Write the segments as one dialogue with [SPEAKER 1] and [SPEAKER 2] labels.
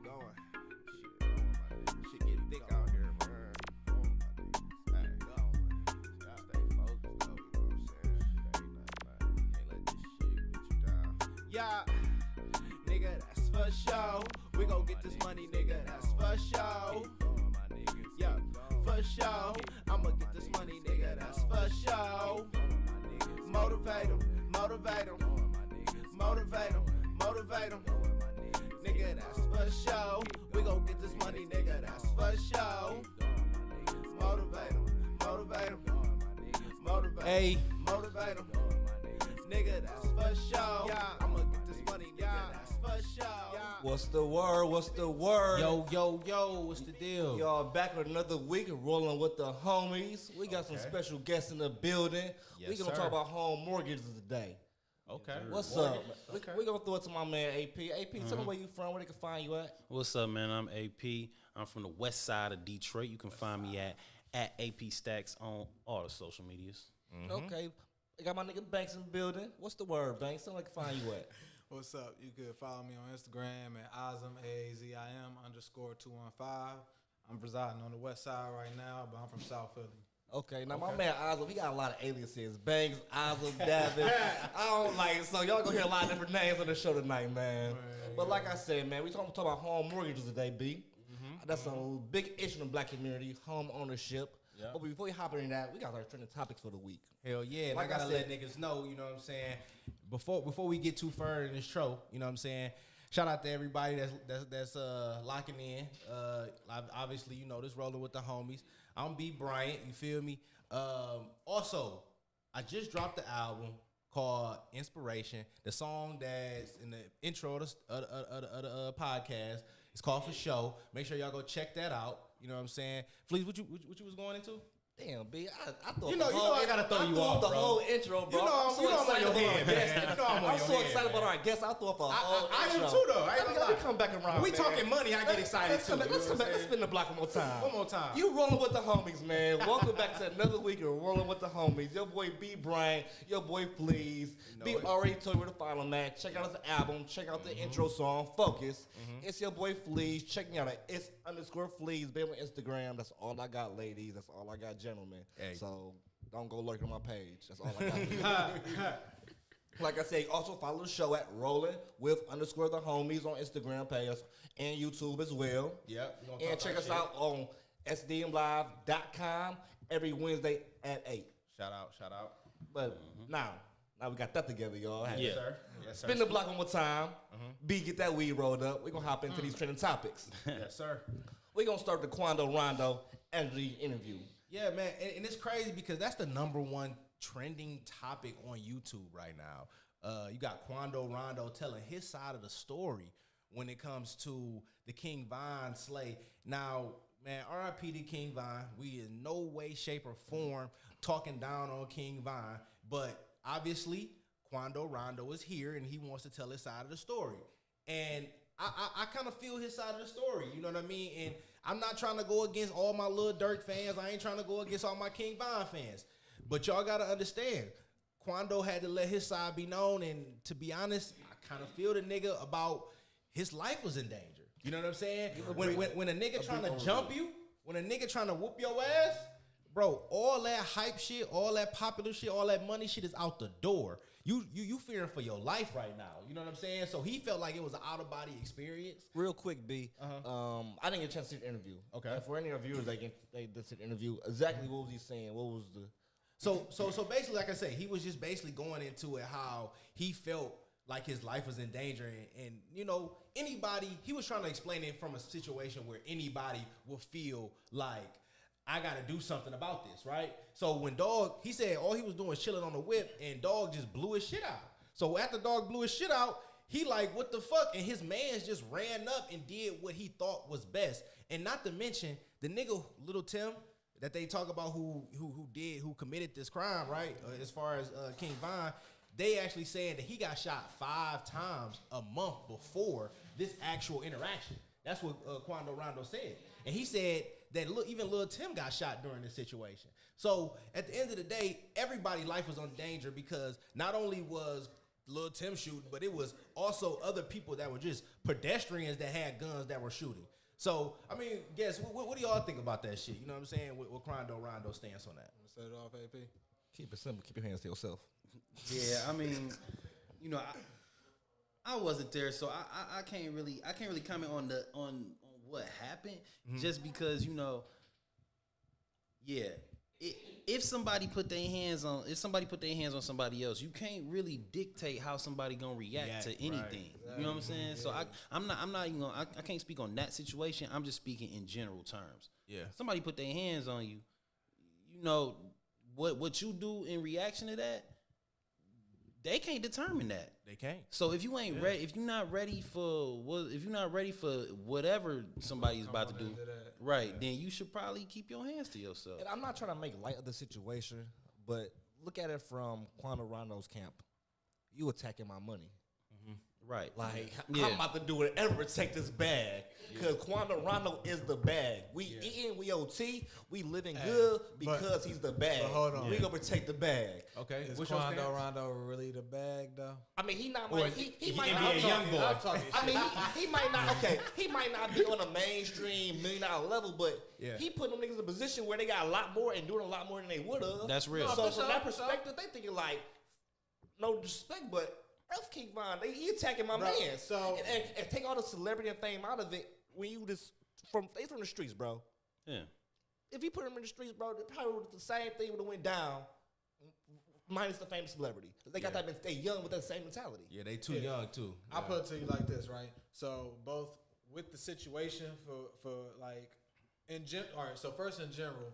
[SPEAKER 1] going. Shit, my nigga. Shit getting thick out here, man. My niggas. Hey, going. Y'all stay focused, though. You know what I'm saying? Shit ain't nothing, man. Can't let this shit get you down. Yeah, nigga, that's for sure. We gon' get this money, nigga. That's for sure. Yeah, for sure. I'ma get this money, nigga. That's for sure. Motivate 'em, motivate 'em, motivate 'em, motivate 'em. Nigga, that's for sure. We gon' get this money, nigga. That's for sure. Motivate 'em, motivate 'em, motivate 'em,
[SPEAKER 2] Hey.
[SPEAKER 1] motivate 'em. Nigga, that's for sure. Yeah, I'ma get this money, nigga. That's for sure.
[SPEAKER 2] What's the word? What's the word?
[SPEAKER 3] Yo, what's the deal?
[SPEAKER 2] Y'all back with another week of rolling with the homies. We got some special guests in the building.
[SPEAKER 3] Yes,
[SPEAKER 2] We gonna
[SPEAKER 3] sir.
[SPEAKER 2] talk about home mortgages today.
[SPEAKER 3] Okay.
[SPEAKER 2] What's
[SPEAKER 3] Mortgage.
[SPEAKER 2] up? We gonna throw it to my man AP. AP, tell me where you from, where they can find you at.
[SPEAKER 4] What's up, man? I'm AP. I'm from the west side of Detroit. You can find me at AP Stacks on all the social medias.
[SPEAKER 2] Okay. I got my nigga Banks in the building. What's the word, Banks? Tell me where they can find you at.
[SPEAKER 5] What's up? You could follow me on Instagram at Azim, AAZIM_215. I'm residing on the west side right now, but I'm from South Philly.
[SPEAKER 2] Okay, now my man Ozzy, he got a lot of aliases. Banks, Ozzy, Davin. I don't like it, so y'all gonna hear a lot of different names on the show tonight, man.
[SPEAKER 5] Right,
[SPEAKER 2] But like I said, man, we talking about home mortgages today, B. That's a big issue in the black community, home ownership.
[SPEAKER 3] Yeah.
[SPEAKER 2] But before we hop into that, we got our trending topics for the week.
[SPEAKER 3] Hell yeah. And
[SPEAKER 2] Like
[SPEAKER 3] I
[SPEAKER 2] I
[SPEAKER 3] gotta
[SPEAKER 2] said-
[SPEAKER 3] let niggas know, you know what I'm saying? Before we get too far in this show, you know what I'm saying? Shout out to everybody that's locking in. Obviously, you know, this rolling with the homies. I'm B Bryant, you feel me? Also, I just dropped the album called Inspiration. The song that's in the intro of the podcast is called For Show. Make sure y'all go check that out. You know what I'm saying? Fleece, what you was going into?
[SPEAKER 2] Damn, B, I thought
[SPEAKER 3] You know I gotta throw you off,
[SPEAKER 2] the
[SPEAKER 3] bro.
[SPEAKER 2] whole intro, bro.
[SPEAKER 3] You know I'm on your head, man. You know I'm on
[SPEAKER 2] I'm
[SPEAKER 3] your
[SPEAKER 2] so
[SPEAKER 3] head,
[SPEAKER 2] excited
[SPEAKER 3] man.
[SPEAKER 2] about our guests. I threw up a whole
[SPEAKER 3] I
[SPEAKER 2] intro.
[SPEAKER 3] am too, though. I ain't gonna
[SPEAKER 2] Let me
[SPEAKER 3] lie.
[SPEAKER 2] come back around,
[SPEAKER 3] We
[SPEAKER 2] man.
[SPEAKER 3] talking money, I get excited
[SPEAKER 2] Let's
[SPEAKER 3] too.
[SPEAKER 2] come back.
[SPEAKER 3] You know
[SPEAKER 2] Let's come
[SPEAKER 3] what I'm
[SPEAKER 2] back. Let's
[SPEAKER 3] saying?
[SPEAKER 2] spin the block one more time.
[SPEAKER 3] One more time.
[SPEAKER 2] You rolling with the homies, man. Welcome back to another week of Rolling with the Homies. Your boy B Bryant, your boy Fleas.
[SPEAKER 3] know
[SPEAKER 2] B
[SPEAKER 3] it.
[SPEAKER 2] already told you where to follow him at. Check out his album. Check out the intro song, Focus. It's your boy Fleas. Check me out at it's_Fleas. Baby on Instagram. That's all I got, ladies. That's all I got, gentlemen.
[SPEAKER 3] Hey.
[SPEAKER 2] So don't go lurk on my page. That's all I got. Like I said, also follow the show at Rollin with _the homies on Instagram page and YouTube as well.
[SPEAKER 3] Yep, we gonna
[SPEAKER 2] And
[SPEAKER 3] talk
[SPEAKER 2] check
[SPEAKER 3] that
[SPEAKER 2] us
[SPEAKER 3] shit.
[SPEAKER 2] out on sdmlive.com every Wednesday at 8.
[SPEAKER 3] Shout out.
[SPEAKER 2] But now we got that together, y'all.
[SPEAKER 4] Yeah.
[SPEAKER 3] Sir. Yes, sir.
[SPEAKER 2] Spin the block one more time. B, get that weed rolled up. We're going to hop into these trending topics.
[SPEAKER 3] Yes, sir.
[SPEAKER 2] We're going to start the Quando Rondo energy interview.
[SPEAKER 3] Yeah, man, and it's crazy because that's the number one trending topic on YouTube right now. You got Quando Rondo telling his side of the story when it comes to the King Von slay. Now, man, RIP to King Von. We in no way, shape, or form talking down on King Von, but obviously Quando Rondo is here and he wants to tell his side of the story. And I kind of feel his side of the story, you know what I mean? And I'm not trying to go against all my Lil Durk fans. I ain't trying to go against all my King Von fans. But y'all got to understand, Quando had to let his side be known. And to be honest, I kind of feel the nigga about his life was in danger. You know what I'm saying? When a nigga trying to jump you, when a nigga trying to whoop your ass, bro, all that hype shit, all that popular shit, all that money shit is out the door. You fearing for your life right now. You know what I'm saying? So he felt like it was an out of body experience.
[SPEAKER 2] Real quick, B. I didn't get a chance to see the interview.
[SPEAKER 3] Okay.
[SPEAKER 2] And for any of viewers, they did see the interview. Exactly what was he saying? What was the...
[SPEAKER 3] So basically, like I said, he was just basically going into it how he felt like his life was in danger, and you know, anybody, he was trying to explain it from a situation where anybody will feel like I gotta do something about this, right? So when Dog, he said all he was doing was chilling on the whip, and Dog just blew his shit out. So after Dog blew his shit out, he like, what the fuck? And his mans just ran up and did what he thought was best. And not to mention the nigga Little Tim that they talk about who committed this crime, right? As far as King Von, they actually saying that he got shot 5 times a month before this actual interaction. That's what Quando Rondo said. And he said that even Lil Tim got shot during this situation. So at the end of the day, everybody's life was on danger because not only was Lil Tim shooting, but it was also other people that were just pedestrians that had guns that were shooting. So, I mean, guess what do y'all think about that shit? You know what I'm saying? What Rondo stance on that?
[SPEAKER 5] Set it off, AP.
[SPEAKER 2] Keep it simple. Keep your hands to yourself.
[SPEAKER 4] Yeah, I mean, you know, I wasn't there, so I can't really comment on what happened, just because, you know, yeah. If somebody put their hands on somebody else, you can't really dictate how somebody gonna react to anything. Right. You know what I'm saying? So I'm not even gonna, I can't speak on that situation. I'm just speaking in general terms. Yeah. Somebody put their hands on you, you know, what you do in reaction to that, they can't determine that.
[SPEAKER 3] They can't.
[SPEAKER 4] So if you ain't ready, if you're not ready for whatever somebody's about to do, right, then you should probably keep your hands to yourself.
[SPEAKER 2] And I'm not trying to make light of the situation, but look at it from Quando Rondo's camp. You attacking my money.
[SPEAKER 4] Right.
[SPEAKER 2] Like, I'm about to do whatever to take this bag. Because Quando Rondo is the bag. We eating, we OT, we living good because he's the bag. But hold on. We going to protect the bag.
[SPEAKER 3] Okay.
[SPEAKER 5] Is Quando Rondo really the bag, though?
[SPEAKER 2] I mean, he not like, he might not be a young boy. I mean, he might not, he might not be on a mainstream $1 million level, but he put them niggas in a position where they got a lot more and doing a lot more than they would have.
[SPEAKER 4] That's real.
[SPEAKER 2] So from that perspective, they thinking like, no disrespect, but Earth King Von, he attacking my man. So and take all the celebrity and fame out of it when you just they from the streets, bro. Yeah. If you put them in the streets, bro, they probably would the same thing would have went down, minus the famous celebrity. They got that they young with that same mentality.
[SPEAKER 3] Yeah, they too young too.
[SPEAKER 5] I'll put it to you like this, right? So both with the situation for like all right. So first in general,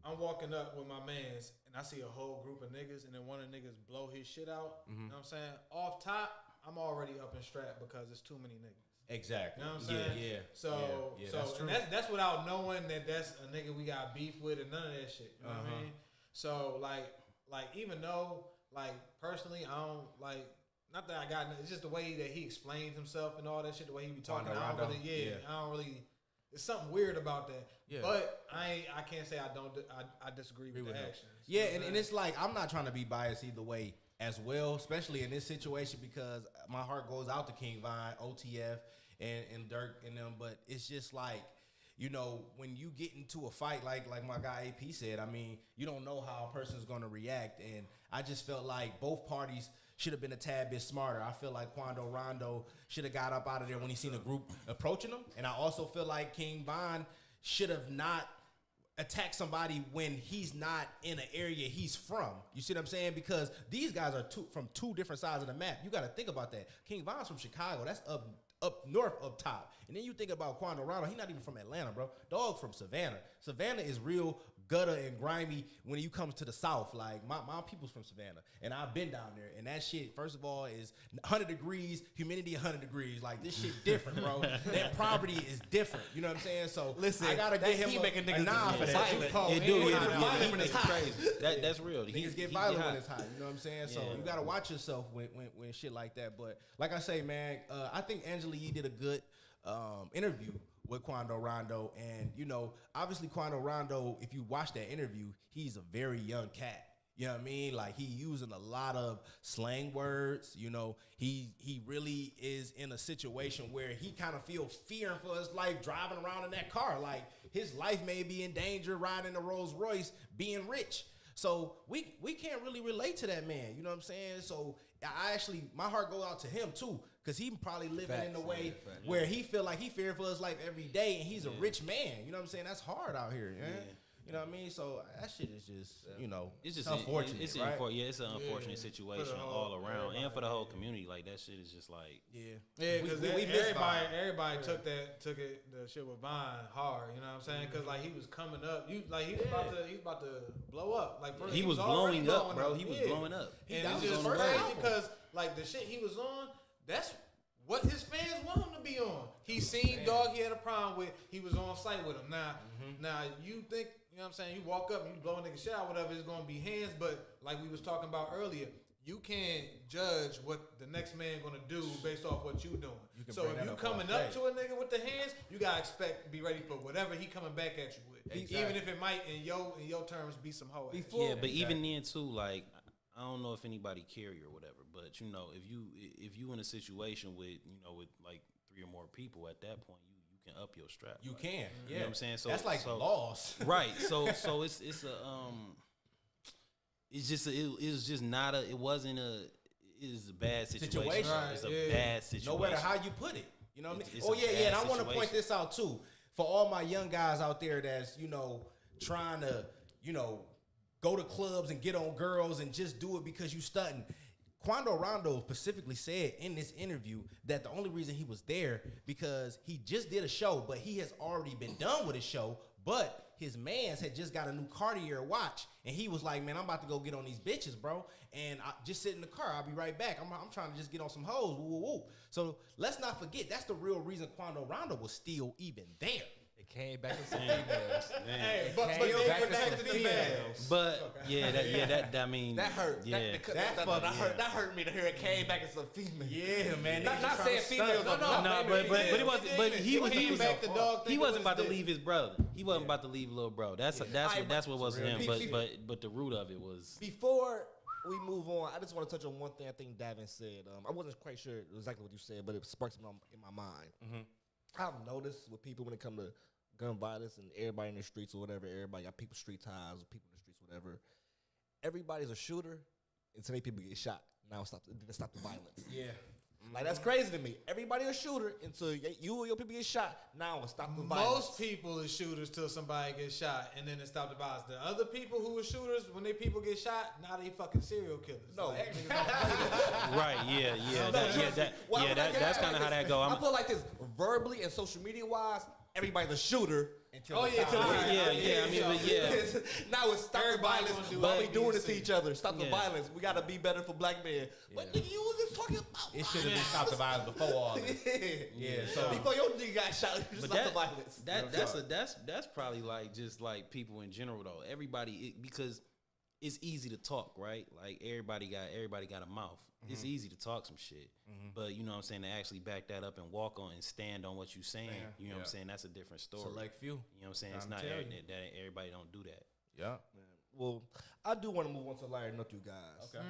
[SPEAKER 5] I'm walking up with my mans and I see a whole group of niggas and then one of the niggas blow his shit out. You know what I'm saying? Off top, I'm already up in strap because there's too many niggas.
[SPEAKER 3] Exactly.
[SPEAKER 5] You know what I'm saying?
[SPEAKER 3] Yeah.
[SPEAKER 5] So that's true. And that's without knowing that that's a nigga we got beef with and none of that shit. You know what I mean? So like even though like personally I don't like, not that I got, it's just the way that he explains himself and all that shit, the way he be talking. I don't really. It's something weird about that. Yeah. But I can't say I disagree with the actions.
[SPEAKER 3] Yeah, and it's like I'm not trying to be biased either way as well, especially in this situation because my heart goes out to King Von, OTF, and Dirk and them. But it's just like, you know, when you get into a fight like my guy AP said, I mean, you don't know how a person's going to react. And I just felt like both parties should have been a tad bit smarter. I feel like Quando Rondo should have got up out of there when he seen a group approaching him. And I also feel like King Von should have not attacked somebody when he's not in an area he's from. You see what I'm saying? Because these guys are from two different sides of the map. You got to think about that. King Von's from Chicago. That's up north, up top. And then you think about Quando Rondo. He's not even from Atlanta, bro. Dog from Savannah. Savannah is real gutter and grimy when you comes to the south. Like my people's from Savannah, and I've been down there, and that shit, first of all, is 100 degrees, humidity 100 degrees. Like this shit different, bro. That property is different. You know what I'm saying? So listen, I gotta get him a nod for that.
[SPEAKER 4] That's real.
[SPEAKER 3] Niggas get violent when it's hot. You know what I'm saying? So you gotta watch yourself when shit like that. But like I say, man, I think Angela Yee did a good interview with Quando Rondo, and you know, obviously Quando Rondo, if you watch that interview, he's a very young cat. You know what I mean? Like he using a lot of slang words. You know, he really is in a situation where he kind of feels fearing for his life driving around in that car. Like his life may be in danger riding a Rolls Royce, being rich. So we can't really relate to that man. You know what I'm saying? So I actually, my heart goes out to him too, because he probably living in a way where he feel like he fearing for his life every day, and he's a rich man. You know what I'm saying? That's hard out here, man. You know what I mean? So that shit is just, you know, it's just unfortunate.
[SPEAKER 4] It's
[SPEAKER 3] right?
[SPEAKER 4] It's an unfortunate situation all around, and for the whole community. Like that shit is just like
[SPEAKER 5] because everybody took the shit with Vine hard. You know what I'm saying? Because like he was coming up, he was about to blow up. Like
[SPEAKER 4] he was blowing up, bro. He was blowing up,
[SPEAKER 5] and it's just crazy because like the shit he was on, that's what his fans want him to be on. He seen Dog he had a problem with. He was on site with him. Now you think, you know what I'm saying, you walk up and you blow a nigga shit out, whatever, it's going to be hands. But like we was talking about earlier, you can't judge what the next man going to do based off what you doing. So if you coming up to a nigga with the hands, you got to be ready for whatever he coming back at you with. Exactly. Even if it might, in your terms, be some hoe ass.
[SPEAKER 4] But even then too, like, I don't know if anybody carry or whatever, But you know, if you in a situation with with like 3 or more people, at that point you can up your strap.
[SPEAKER 3] You can, yeah.
[SPEAKER 4] You know what I'm saying? So
[SPEAKER 3] that's like laws,
[SPEAKER 4] right? So it's a bad situation.
[SPEAKER 3] Right,
[SPEAKER 4] it's a bad situation.
[SPEAKER 3] No matter how you put it, you know what I mean? And I want to point this out too for all my young guys out there that's trying to go to clubs and get on girls and just do it because you stunting. Quando Rondo specifically said in this interview that the only reason he was there because he just did a show, but he has already been done with his show. But his mans had just got a new Cartier watch, and he was like, "Man, I'm about to go get on these bitches, bro. And I just sit in the car. I'll be right back. I'm trying to just get on some hoes. Woo, woo, woo." So let's not forget that's the real reason Quando Rondo was still even there.
[SPEAKER 2] It came back to some females.
[SPEAKER 5] Hey, but
[SPEAKER 2] Came
[SPEAKER 5] you
[SPEAKER 2] back
[SPEAKER 5] ain't
[SPEAKER 2] to some
[SPEAKER 5] protected the females.
[SPEAKER 4] But I mean
[SPEAKER 2] That hurt.
[SPEAKER 4] Yeah,
[SPEAKER 2] That hurt me to hear it came back as some female.
[SPEAKER 3] Yeah, man.
[SPEAKER 2] Not saying females.
[SPEAKER 4] but he wasn't about to
[SPEAKER 5] did.
[SPEAKER 4] leave his brother. He wasn't about to leave little bro. That's what was for him. But the root of it was.
[SPEAKER 2] Before we move on, I just want to touch on one thing I think Davin said. I wasn't quite sure exactly what you said, but it sparked something in my mind.
[SPEAKER 3] Mm-hmm.
[SPEAKER 2] I've noticed with people when it comes to gun violence and everybody in the streets or whatever, everybody got people street ties, people in the streets, whatever. Everybody's a shooter until they people get shot. Now stop the violence.
[SPEAKER 3] Yeah.
[SPEAKER 2] Like that's crazy to me. Everybody a shooter until you or your people get shot. Now stop the violence.
[SPEAKER 5] Most people is shooters till somebody gets shot, and then it stop the violence. The other people who are shooters, when they people get shot, now they fucking serial killers.
[SPEAKER 2] No.
[SPEAKER 5] Like, niggas don't play
[SPEAKER 4] That's kind of how that go.
[SPEAKER 2] I put it like this: verbally and social media wise, everybody's a shooter. Until
[SPEAKER 5] I mean,
[SPEAKER 2] now it's stop the violence. Why we doing it to each other? Stop the
[SPEAKER 4] Yeah.
[SPEAKER 2] violence. We gotta be better for black men. But nigga, you was just talking about
[SPEAKER 3] It should have been stop the violence before all this. Yeah. So
[SPEAKER 2] before your nigga got shot, you just stop the violence.
[SPEAKER 4] That's probably like just like people in general though. Everybody because it's easy to talk, right? Like everybody got a mouth. Mm-hmm. It's easy to talk some shit, but you know what I'm saying, to actually back that up and walk on and stand on what you're saying. You know what I'm saying? That's a different story.
[SPEAKER 3] Select few.
[SPEAKER 4] You know what I'm saying? It's not everybody don't do that.
[SPEAKER 3] Yeah.
[SPEAKER 2] Well, I do want to move on to Larry Nook, you guys.
[SPEAKER 3] Okay.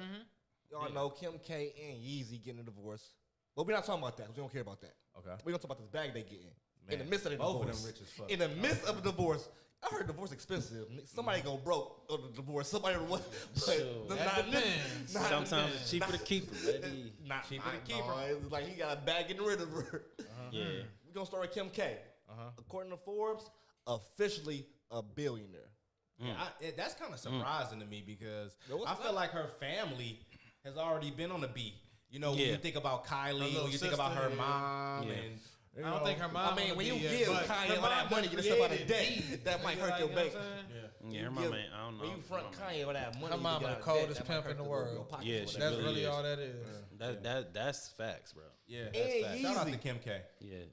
[SPEAKER 2] Y'all know Kim K and Yeezy getting a divorce. But we're not talking about that because we don't care about that.
[SPEAKER 3] Okay.
[SPEAKER 2] We're going to talk about this bag they getting.
[SPEAKER 3] Man,
[SPEAKER 2] In the midst of the
[SPEAKER 3] both
[SPEAKER 2] divorce.
[SPEAKER 3] of them rich as fuck.
[SPEAKER 2] In the midst of a divorce. I heard divorce expensive. Somebody go broke on the divorce. Somebody what?
[SPEAKER 4] Sometimes it's cheaper to keep her.
[SPEAKER 2] Not
[SPEAKER 3] cheaper to keep
[SPEAKER 2] her. It's like he got a bag getting rid of her.
[SPEAKER 4] Yeah.
[SPEAKER 2] We're going to start with Kim K. According to Forbes, officially a billionaire.
[SPEAKER 3] Yeah, that's kind of surprising to me because
[SPEAKER 2] No, it's
[SPEAKER 3] I feel
[SPEAKER 2] not.
[SPEAKER 3] like her family has already been on the beat. You know, when
[SPEAKER 4] Yeah.
[SPEAKER 3] you think about Kylie,
[SPEAKER 5] little
[SPEAKER 3] when you think about her
[SPEAKER 5] sister,
[SPEAKER 3] mom,
[SPEAKER 4] yeah.
[SPEAKER 3] and you
[SPEAKER 5] I don't think her mom.
[SPEAKER 2] I mean,
[SPEAKER 5] on the
[SPEAKER 2] when you
[SPEAKER 5] beat yet,
[SPEAKER 2] give
[SPEAKER 5] but
[SPEAKER 2] Kanye
[SPEAKER 5] her
[SPEAKER 2] all
[SPEAKER 5] mom
[SPEAKER 2] that money,
[SPEAKER 5] done
[SPEAKER 2] get stuff out of
[SPEAKER 5] created
[SPEAKER 2] debt,
[SPEAKER 5] deeds,
[SPEAKER 2] that might
[SPEAKER 5] nigga,
[SPEAKER 2] hurt
[SPEAKER 5] like,
[SPEAKER 2] your
[SPEAKER 5] you know
[SPEAKER 2] bank.
[SPEAKER 5] what I'm saying?
[SPEAKER 4] Yeah, her
[SPEAKER 2] You
[SPEAKER 4] mama
[SPEAKER 2] give-
[SPEAKER 4] ain't, I don't know.
[SPEAKER 2] When you front Kanye all that money,
[SPEAKER 5] Her mama
[SPEAKER 2] you get
[SPEAKER 5] the
[SPEAKER 2] out of
[SPEAKER 5] coldest
[SPEAKER 2] debt, that might
[SPEAKER 5] pimp
[SPEAKER 2] hurt
[SPEAKER 5] in the
[SPEAKER 2] your
[SPEAKER 5] world.
[SPEAKER 2] pockets
[SPEAKER 4] Yeah,
[SPEAKER 2] or
[SPEAKER 4] she
[SPEAKER 2] whatever.
[SPEAKER 5] That's
[SPEAKER 4] really
[SPEAKER 5] really
[SPEAKER 4] is.
[SPEAKER 5] all that is.
[SPEAKER 4] That's facts, bro.
[SPEAKER 3] yeah,
[SPEAKER 2] And
[SPEAKER 3] that's facts. Shout out
[SPEAKER 2] Yeezy.
[SPEAKER 3] to Kim K.
[SPEAKER 4] Yeah,
[SPEAKER 2] Now-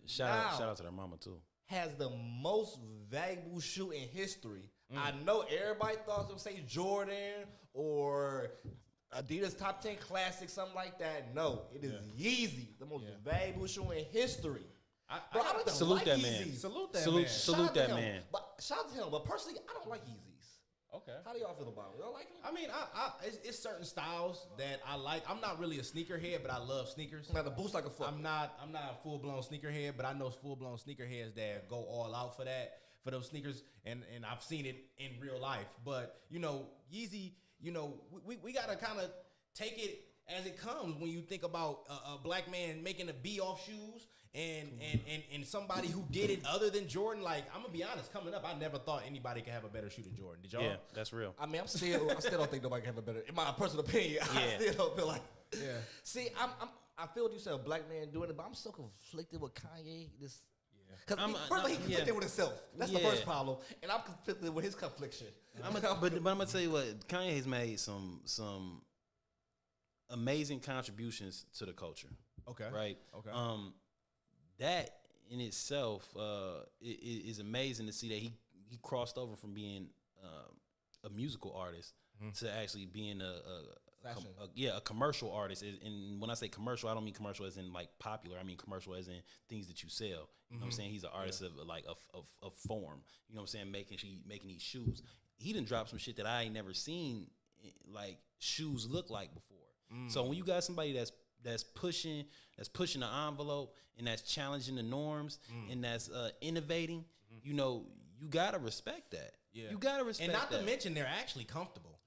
[SPEAKER 4] shout out to their mama too.
[SPEAKER 2] Has the most valuable shoe in history. I know everybody thought them say Jordan or Adidas Top 10 Classic, something like that. No, it is Yeezy, the most valuable shoe in history. Bro, I don't
[SPEAKER 4] Salute
[SPEAKER 2] like
[SPEAKER 4] that man.
[SPEAKER 2] Yeezys.
[SPEAKER 3] Salute that
[SPEAKER 4] Salute-
[SPEAKER 3] man.
[SPEAKER 4] salute
[SPEAKER 2] Shout out to
[SPEAKER 4] that
[SPEAKER 2] him.
[SPEAKER 4] man.
[SPEAKER 2] But shout out to him. But personally, I don't like Yeezys.
[SPEAKER 3] Okay.
[SPEAKER 2] How do y'all feel about them? Y'all like them?
[SPEAKER 3] I mean, it's certain styles that I like. I'm not really a sneakerhead, but I love sneakers.
[SPEAKER 2] Now the boost like a fuck.
[SPEAKER 3] I'm not a full blown sneakerhead, but I know full blown sneakerheads that go all out for that, for those sneakers, and I've seen it in real life. But you know, Yeezy, you know, we gotta kind of take it as it comes when you think about a black man making a B off shoes and somebody who did it other than Jordan. Like, I'm gonna be honest, coming up, I never thought anybody could have a better shoe than Jordan. Did y'all?
[SPEAKER 4] Yeah, that's real.
[SPEAKER 2] I mean, I still don't think nobody can have a better. In my personal opinion, I
[SPEAKER 4] Yeah.
[SPEAKER 2] still don't feel like.
[SPEAKER 3] Yeah.
[SPEAKER 2] See, I feel what you said, a black man doing it, but I'm so conflicted with Kanye. This, because first of all, he conflicted with himself. That's the first problem, and I'm conflicted with his confliction.
[SPEAKER 4] But I'm gonna tell you what, Kanye has made some amazing contributions to the culture.
[SPEAKER 3] Okay.
[SPEAKER 4] Right.
[SPEAKER 3] Okay.
[SPEAKER 4] That in itself is amazing to see that he crossed over from being a musical artist to actually being a commercial artist. And when I say commercial, I don't mean commercial as in like popular. I mean commercial as in things that you sell. You know what I'm saying? He's an artist of like of form. You know what I'm saying? Making these shoes. He done dropped some shit that I ain't never seen like shoes look like before. So when you got somebody that's pushing the envelope and that's challenging the norms and that's innovating, you know, you gotta respect that.
[SPEAKER 3] Yeah.
[SPEAKER 4] You gotta respect
[SPEAKER 3] And not
[SPEAKER 4] that.
[SPEAKER 3] to mention they're actually comfortable.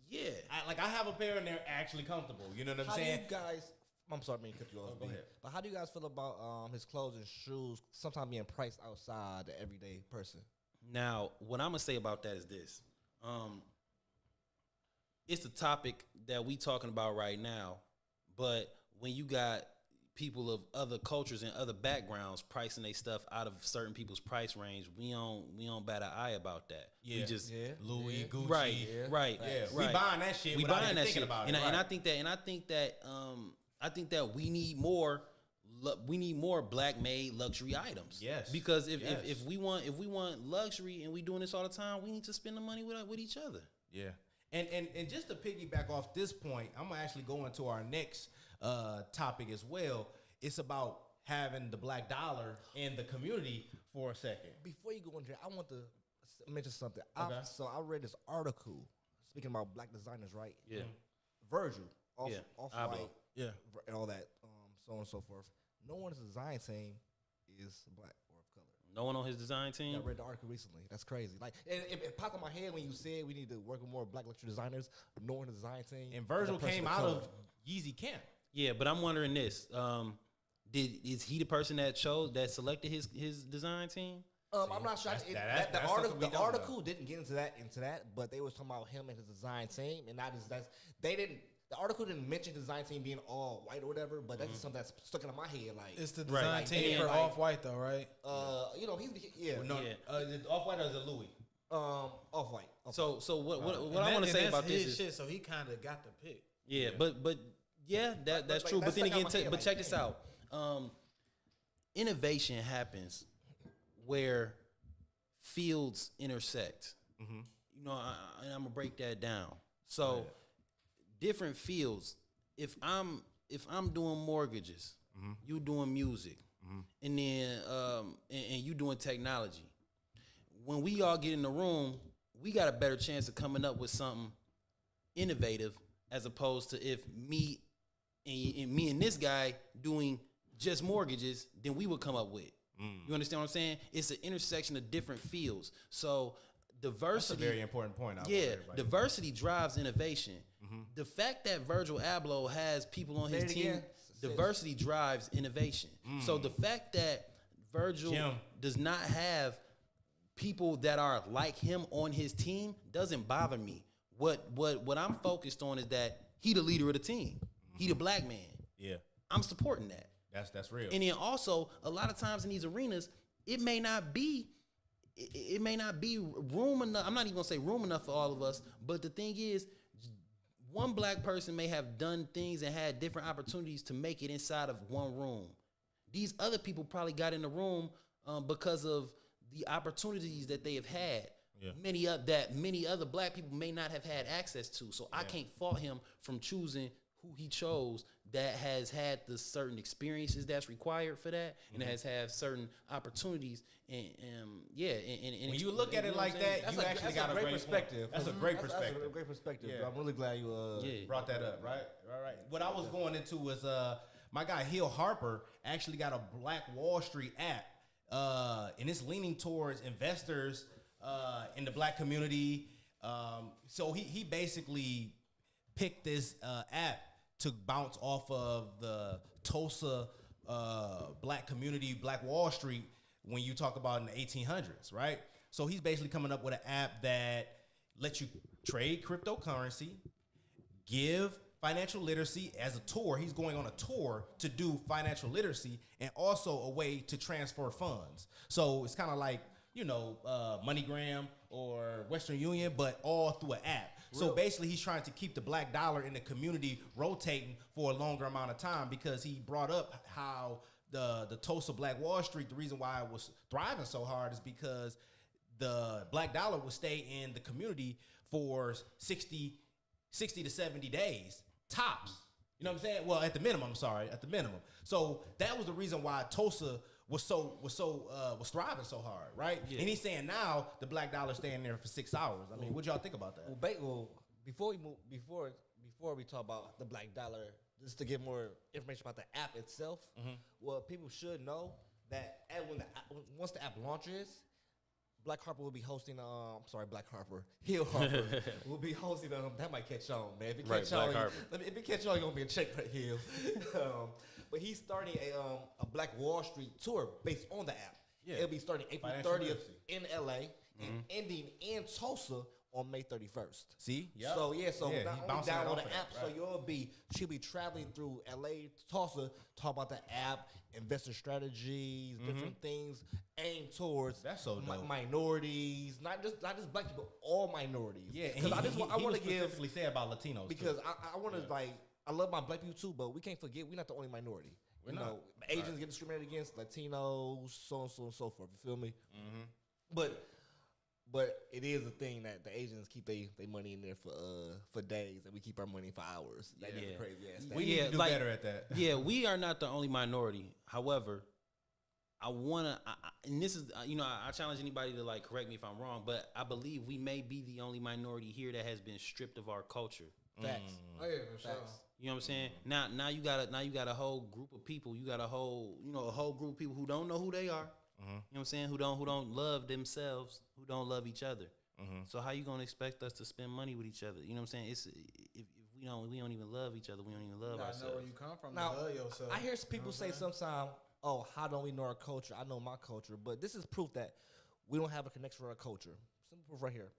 [SPEAKER 4] Yeah.
[SPEAKER 3] I have a pair and they're actually comfortable. You know what I'm
[SPEAKER 2] How do
[SPEAKER 3] saying?
[SPEAKER 2] you guys? I'm sorry, I mean, cut you off.
[SPEAKER 3] Go ahead.
[SPEAKER 2] But how do you guys feel about his clothes and shoes sometimes being priced outside the everyday person?
[SPEAKER 4] Now, what I'm gonna say about that is this. It's the topic that we talking about right now, but when you got people of other cultures and other backgrounds pricing their stuff out of certain people's price range, we don't bat an eye about that.
[SPEAKER 3] Yeah.
[SPEAKER 4] We just
[SPEAKER 3] Louis, Gucci.
[SPEAKER 4] right.
[SPEAKER 3] Yeah.
[SPEAKER 4] Right.
[SPEAKER 3] We buying that shit.
[SPEAKER 4] We
[SPEAKER 3] without
[SPEAKER 4] buying
[SPEAKER 3] even
[SPEAKER 4] that
[SPEAKER 3] thinking
[SPEAKER 4] shit
[SPEAKER 3] about
[SPEAKER 4] and
[SPEAKER 3] it.
[SPEAKER 4] I think that we need more black made luxury items.
[SPEAKER 3] Yes.
[SPEAKER 4] Because if we want luxury and we doing this all the time, we need to spend the money with each other.
[SPEAKER 3] Yeah. And just to piggyback off this point, I'm gonna actually go into our next topic as well. It's about having the black dollar in the community for a second.
[SPEAKER 2] Before you go in there, I want to mention something.
[SPEAKER 3] Okay.
[SPEAKER 2] So I read this article speaking about black designers, right?
[SPEAKER 4] Yeah.
[SPEAKER 2] Virgil, off
[SPEAKER 4] Ablo.
[SPEAKER 2] white,
[SPEAKER 3] Yeah.
[SPEAKER 2] and all that, so on and so forth. No one's design team is black or of color.
[SPEAKER 4] No one on his design team.
[SPEAKER 2] I read the article recently. That's crazy. Like it popped in my head when you said we need to work with more black luxury designers. No one in the design team.
[SPEAKER 3] And Virgil
[SPEAKER 2] is a person
[SPEAKER 3] came out
[SPEAKER 2] color.
[SPEAKER 3] of Yeezy Camp.
[SPEAKER 4] Yeah, but I'm wondering this. Is he the person that selected his design team?
[SPEAKER 2] I'm not sure.
[SPEAKER 3] that's
[SPEAKER 2] The
[SPEAKER 3] something we don't
[SPEAKER 2] article
[SPEAKER 3] know.
[SPEAKER 2] didn't get into that, but they was talking about him and his design team, and they didn't. The article didn't mention design team being all white or whatever, but that's just something that's stuck into my head. Like
[SPEAKER 5] It's the design
[SPEAKER 4] Right.
[SPEAKER 5] team
[SPEAKER 2] Yeah,
[SPEAKER 5] for
[SPEAKER 2] like-
[SPEAKER 5] Off White though, right?
[SPEAKER 2] you know, he's yeah,
[SPEAKER 3] No,
[SPEAKER 4] Yeah.
[SPEAKER 3] is it Off-White or is it Louis?
[SPEAKER 2] off white.
[SPEAKER 4] So what
[SPEAKER 5] And
[SPEAKER 4] I want to say
[SPEAKER 5] that's
[SPEAKER 4] about this
[SPEAKER 5] his
[SPEAKER 4] is
[SPEAKER 5] shit, so he kind of got the pick.
[SPEAKER 4] yeah, but yeah, that's
[SPEAKER 2] like,
[SPEAKER 4] true.
[SPEAKER 2] that's
[SPEAKER 4] But then
[SPEAKER 2] stuck out
[SPEAKER 4] again,
[SPEAKER 2] my head,
[SPEAKER 4] but
[SPEAKER 2] like,
[SPEAKER 4] check this
[SPEAKER 2] damn.
[SPEAKER 4] out. Innovation happens where fields intersect. You know, and I'm gonna break that down. So different fields. If I'm doing mortgages, you doing music, and then and you doing technology. When we all get in the room, we got a better chance of coming up with something innovative as opposed to if me and this guy doing just mortgages, then we would come up with. You understand what I'm saying? It's an intersection of different fields. So
[SPEAKER 3] That's a
[SPEAKER 4] diversity,
[SPEAKER 3] very important point.
[SPEAKER 4] diversity drives innovation. The fact that Virgil Abloh has people on his
[SPEAKER 2] Say it
[SPEAKER 4] team,
[SPEAKER 2] again.
[SPEAKER 4] diversity drives innovation. So the fact that Virgil
[SPEAKER 3] Jim.
[SPEAKER 4] does not have people that are like him on his team doesn't bother me. What I'm focused on is that he the leader of the team. He the black man.
[SPEAKER 3] Yeah,
[SPEAKER 4] I'm supporting that.
[SPEAKER 3] that's real.
[SPEAKER 4] And then also, a lot of times in these arenas, it may not be room enough. I'm not even gonna say room enough for all of us. But the thing is, one black person may have done things and had different opportunities to make it inside of one room. These other people probably got in the room because of the opportunities that they have had.
[SPEAKER 3] Yeah.
[SPEAKER 4] Many other black people may not have had access to. So I can't fault him from choosing who he chose that has had the certain experiences that's required for that and has had certain opportunities and
[SPEAKER 3] When you look at it like that, you actually got a great
[SPEAKER 2] perspective.
[SPEAKER 3] That's a great perspective.
[SPEAKER 2] That's a great perspective.
[SPEAKER 3] Yeah.
[SPEAKER 2] Bro. I'm really glad you
[SPEAKER 3] Brought that up, right? Right. What I was going into was my guy Hill Harper actually got a Black Wall Street app, and it's leaning towards investors in the black community. So he basically picked this app to bounce off of the Tulsa black community, Black Wall Street, when you talk about in the 1800s, right? So he's basically coming up with an app that lets you trade cryptocurrency, give financial literacy as a tour. He's going on a tour to do financial literacy and also a way to transfer funds. So it's kind of like, you know, MoneyGram or Western Union, but all through an app. So basically, he's trying to keep the black dollar in the community rotating for a longer amount of time because he brought up how the Tulsa Black Wall Street, the reason why it was thriving so hard is because the black dollar would stay in the community for 60 to 70 days tops. You know what I'm saying? Well, at the minimum, at the minimum. So that was the reason why Tulsa was thriving so hard, right?
[SPEAKER 4] Yeah.
[SPEAKER 3] And he's saying now the black dollar staying there for 6 hours. I mean, what y'all think about that?
[SPEAKER 2] before before we talk about the Black Dollar, just to get more information about the app itself. Well, people should know that once the app launches, Black Harper will be hosting. Black Harper, Hill Harper will be hosting. That might catch on, man. If it catch on, if it catch on, you're gonna be in check right here. But he's starting a Black Wall Street tour based on the app. Yeah. It'll be starting April 30th in LA and ending in Tulsa on May 31st.
[SPEAKER 3] See? Yep.
[SPEAKER 2] So not only download the app,
[SPEAKER 3] right.
[SPEAKER 2] so she'll be traveling through LA to Tulsa, talk about the app, investor strategies, different things aimed towards minorities, not just black people, all minorities.
[SPEAKER 3] Yeah,
[SPEAKER 2] because I want to
[SPEAKER 3] specifically say about Latinos
[SPEAKER 2] because I want to I love my black people too, but we can't forget we're not the only minority. You know, Asians get discriminated against, Latinos, so and so and so forth. You feel me? But it is a thing that the Asians keep their money in there for days, and we keep our money for hours. That is crazy ass thing.
[SPEAKER 3] We need to do better at that.
[SPEAKER 4] Yeah, we are not the only minority. However, I wanna, and this is, I challenge anybody to correct me if I'm wrong, but I believe we may be the only minority here that has been stripped of our culture.
[SPEAKER 2] Facts.
[SPEAKER 5] Oh yeah, for sure.
[SPEAKER 4] You know what I'm saying? Now you got a whole group of people. You got a whole group of people who don't know who they are. You know what I'm saying? Who don't love themselves, who don't love each other. So how you gonna expect us to spend money with each other? You know what I'm saying? It's if we don't even love each other, we don't even love ourselves.
[SPEAKER 5] I know where you come from.
[SPEAKER 2] Now,
[SPEAKER 5] to love yourself.
[SPEAKER 2] I hear people say sometimes, "Oh, how don't we know our culture?" I know my culture, but this is proof that we don't have a connection with our culture. Simple proof right here.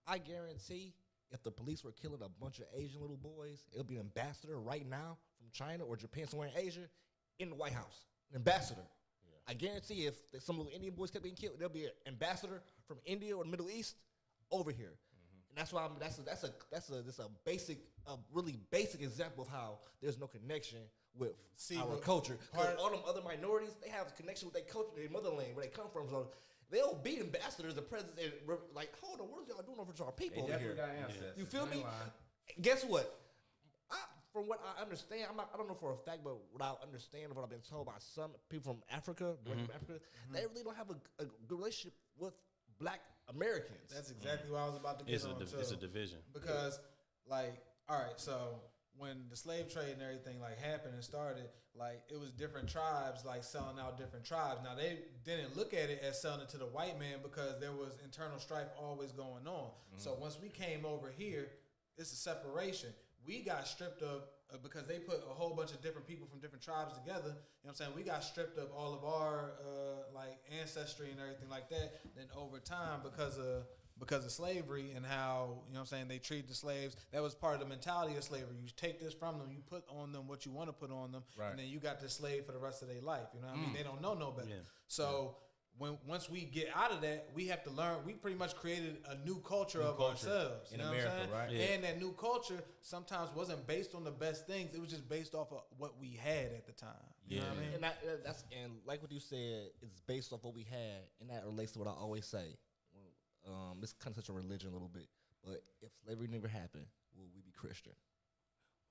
[SPEAKER 2] I guarantee, if the police were killing a bunch of Asian little boys, it'll be an ambassador right now from China or Japan, somewhere in Asia, in the White House. An ambassador. I guarantee if some little Indian boys kept being killed, there'll be an ambassador from India or the Middle East over here. And that's why that's a really basic example of how there's no connection with our culture. Because all them other minorities, they have a connection with their culture, their motherland, where they come from. So they'll be ambassadors, the president, hold on, what are y'all doing over to our people over here? You feel me? Guess what? From what I understand, I don't know for a fact, but what I understand of what I've been told by some people from Africa, they really don't have a good relationship with Black Americans.
[SPEAKER 5] That's exactly what I was about to get on.
[SPEAKER 4] It's a division.
[SPEAKER 5] Because, all right, so when the slave trade and everything happened and started, it was different tribes selling out different tribes. Now they didn't look at it as selling it to the white man because there was internal strife always going on. So once we came over here, it's a separation. We got stripped of because they put a whole bunch of different people from different tribes together. You know what I'm saying? We got stripped of all of our ancestry and everything like that. Then over time, because of slavery and how, you know what I'm saying, they treat the slaves, that was part of the mentality of slavery. You take this from them, you put on them what you want to put on them, and then you got this slave for the rest of their life. You know what I mean? They don't know no better. Yeah. So once we get out of that, we have to learn. We pretty much created a new culture of ourselves
[SPEAKER 3] in America, right?
[SPEAKER 5] Yeah. And that new culture sometimes wasn't based on the best things. It was just based off of what we had at the time. You know what I mean?
[SPEAKER 2] And like what you said, it's based off what we had, and that relates to what I always say. This kind of such a religion a little bit, but if slavery never happened, will we be Christian?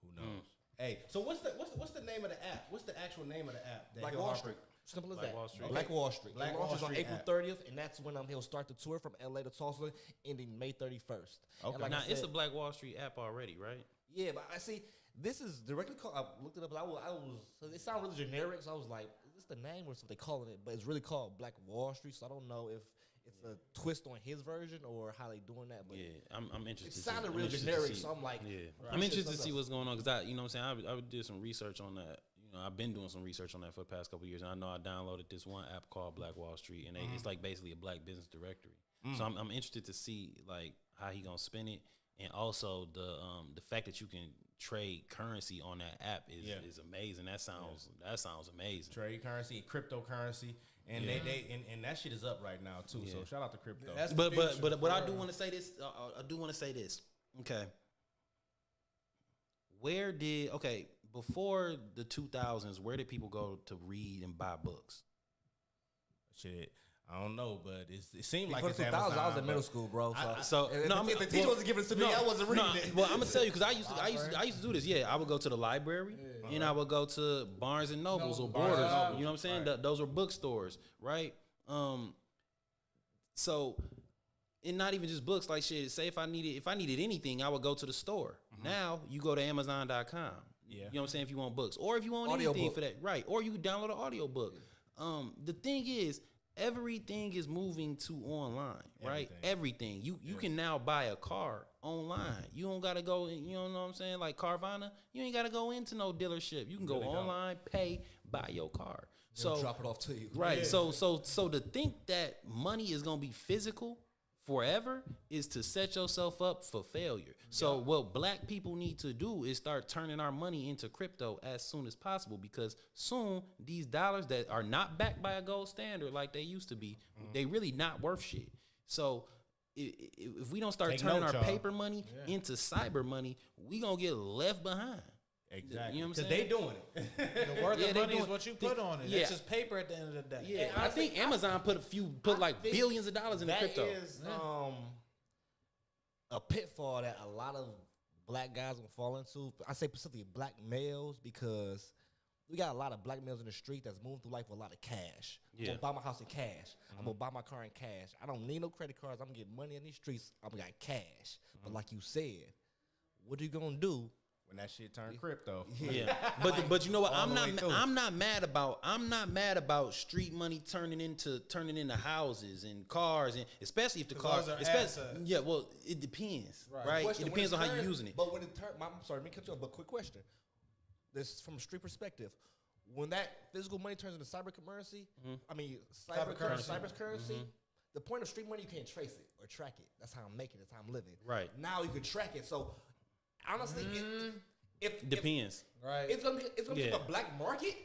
[SPEAKER 3] Who knows? Hey, so what's the name of the app? What's the actual name of the app?
[SPEAKER 2] Black Wall Street. Simple as
[SPEAKER 4] Black
[SPEAKER 2] that.
[SPEAKER 4] Wall Street.
[SPEAKER 2] Black Wall Street.
[SPEAKER 3] Black
[SPEAKER 2] It
[SPEAKER 3] Wall
[SPEAKER 2] launches on
[SPEAKER 3] Street
[SPEAKER 2] April
[SPEAKER 3] app.
[SPEAKER 2] 30th, and that's when he'll start the tour from LA to Tulsa, ending May 31st.
[SPEAKER 3] Okay.
[SPEAKER 2] Like
[SPEAKER 4] now
[SPEAKER 2] I said,
[SPEAKER 4] it's a Black Wall Street app already, right?
[SPEAKER 2] Yeah, but I see this is directly called. I looked it up, and so it sounded really generic. So I was like, is this the name or something they calling it? But it's really called Black Wall Street. So I don't know if it's a twist on his version or how they doing that. But
[SPEAKER 4] I'm interested.
[SPEAKER 2] It sounded real generic, so I'm like,
[SPEAKER 4] I'm interested to see what's going on because you know what I'm saying, I did some research on that. I've been doing some research on that for the past couple of years, and I know I downloaded this one app called Black Wall Street, and it's basically a Black business directory. So I'm interested to see how he gonna spin it, and also the fact that you can trade currency on that app is amazing. That sounds amazing.
[SPEAKER 3] Trade currency, cryptocurrency, and and that shit is up right now too. So shout out to crypto.
[SPEAKER 4] But I do want to say this. I do want to say this. Okay. Before the 2000s, where did people go to read and buy books?
[SPEAKER 3] Shit, I don't know, but it seemed like
[SPEAKER 2] for
[SPEAKER 3] it's
[SPEAKER 2] 2000,
[SPEAKER 3] Amazon.
[SPEAKER 2] I was in middle school, bro.
[SPEAKER 4] If
[SPEAKER 2] the teacher wasn't giving it to me, I wasn't reading it.
[SPEAKER 4] Well, I'm gonna tell you because I used to do this. Yeah, I would go to the library and I would go to Barnes and Nobles or Borders. You know what I'm saying? Those were bookstores, right? So and not even just books. Like shit, say if I needed anything, I would go to the store. Now you go to Amazon.com.
[SPEAKER 3] Yeah.
[SPEAKER 4] You know what I'm saying? If you want books, or if you want
[SPEAKER 2] Audio
[SPEAKER 4] anything
[SPEAKER 2] book.
[SPEAKER 4] for that, right? Or you can download an audio book. The thing is, everything is moving to online, right? Everything. You can now buy a car online. You don't gotta go. You know what I'm saying? Like Carvana, you ain't gotta go into no dealership. You can go online, pay, buy your car.
[SPEAKER 2] They'll
[SPEAKER 4] So
[SPEAKER 2] drop it off to you.
[SPEAKER 4] right.
[SPEAKER 5] Yeah.
[SPEAKER 4] So to think that money is gonna be physical forever is to set yourself up for failure. So what black people need to do is start turning our money into crypto as soon as possible, because soon these dollars that are not backed by a gold standard like they used to be, they really not worth shit. So if we don't start
[SPEAKER 3] Take
[SPEAKER 4] turning
[SPEAKER 3] note,
[SPEAKER 4] our
[SPEAKER 3] y'all.
[SPEAKER 4] paper money into cyber money, we gonna get left behind.
[SPEAKER 3] Exactly.
[SPEAKER 4] You know what I'm
[SPEAKER 3] Because
[SPEAKER 4] saying?
[SPEAKER 3] they doing it.
[SPEAKER 5] The worth
[SPEAKER 4] Yeah,
[SPEAKER 5] of
[SPEAKER 4] they
[SPEAKER 5] money is
[SPEAKER 4] doing-
[SPEAKER 5] what you put on it.
[SPEAKER 4] Yeah.
[SPEAKER 5] It's just paper at the end of the day.
[SPEAKER 4] Yeah,
[SPEAKER 2] And
[SPEAKER 4] I think Amazon put like
[SPEAKER 2] think
[SPEAKER 4] billions of dollars in the crypto.
[SPEAKER 2] That is a pitfall that a lot of black guys will fall into. I say specifically black males, because we got a lot of black males in the street that's moving through life with a lot of cash. I'm
[SPEAKER 4] Yeah.
[SPEAKER 2] gonna buy my house in cash. I'm gonna buy my car in cash. I don't need no credit cards. I'm gonna get money in these streets. I'm gonna got cash. But like you said, what are you gonna do?
[SPEAKER 3] When that shit turned crypto.
[SPEAKER 4] Yeah, but you know what?
[SPEAKER 3] all the way through.
[SPEAKER 4] I'm not mad about street money turning into houses and cars, and especially if the
[SPEAKER 5] 'Cause
[SPEAKER 4] cars
[SPEAKER 5] those are
[SPEAKER 4] especially
[SPEAKER 5] assets.
[SPEAKER 4] yeah. Well, it depends, right?
[SPEAKER 2] Question,
[SPEAKER 4] It
[SPEAKER 2] when
[SPEAKER 4] depends on how
[SPEAKER 2] turn-
[SPEAKER 4] you're using it.
[SPEAKER 2] But when it turn, I'm sorry, let me cut you off. But quick question: this from a street perspective. When that physical money turns into cyber currency, I mean cyber currency. The point of street money, you can't trace it or track it. That's how I'm making it. That's how I'm living.
[SPEAKER 4] Right.
[SPEAKER 2] Now you can track it. So honestly, if
[SPEAKER 4] Depends.
[SPEAKER 5] Right.
[SPEAKER 2] it's gonna be
[SPEAKER 4] Yeah.
[SPEAKER 2] a black market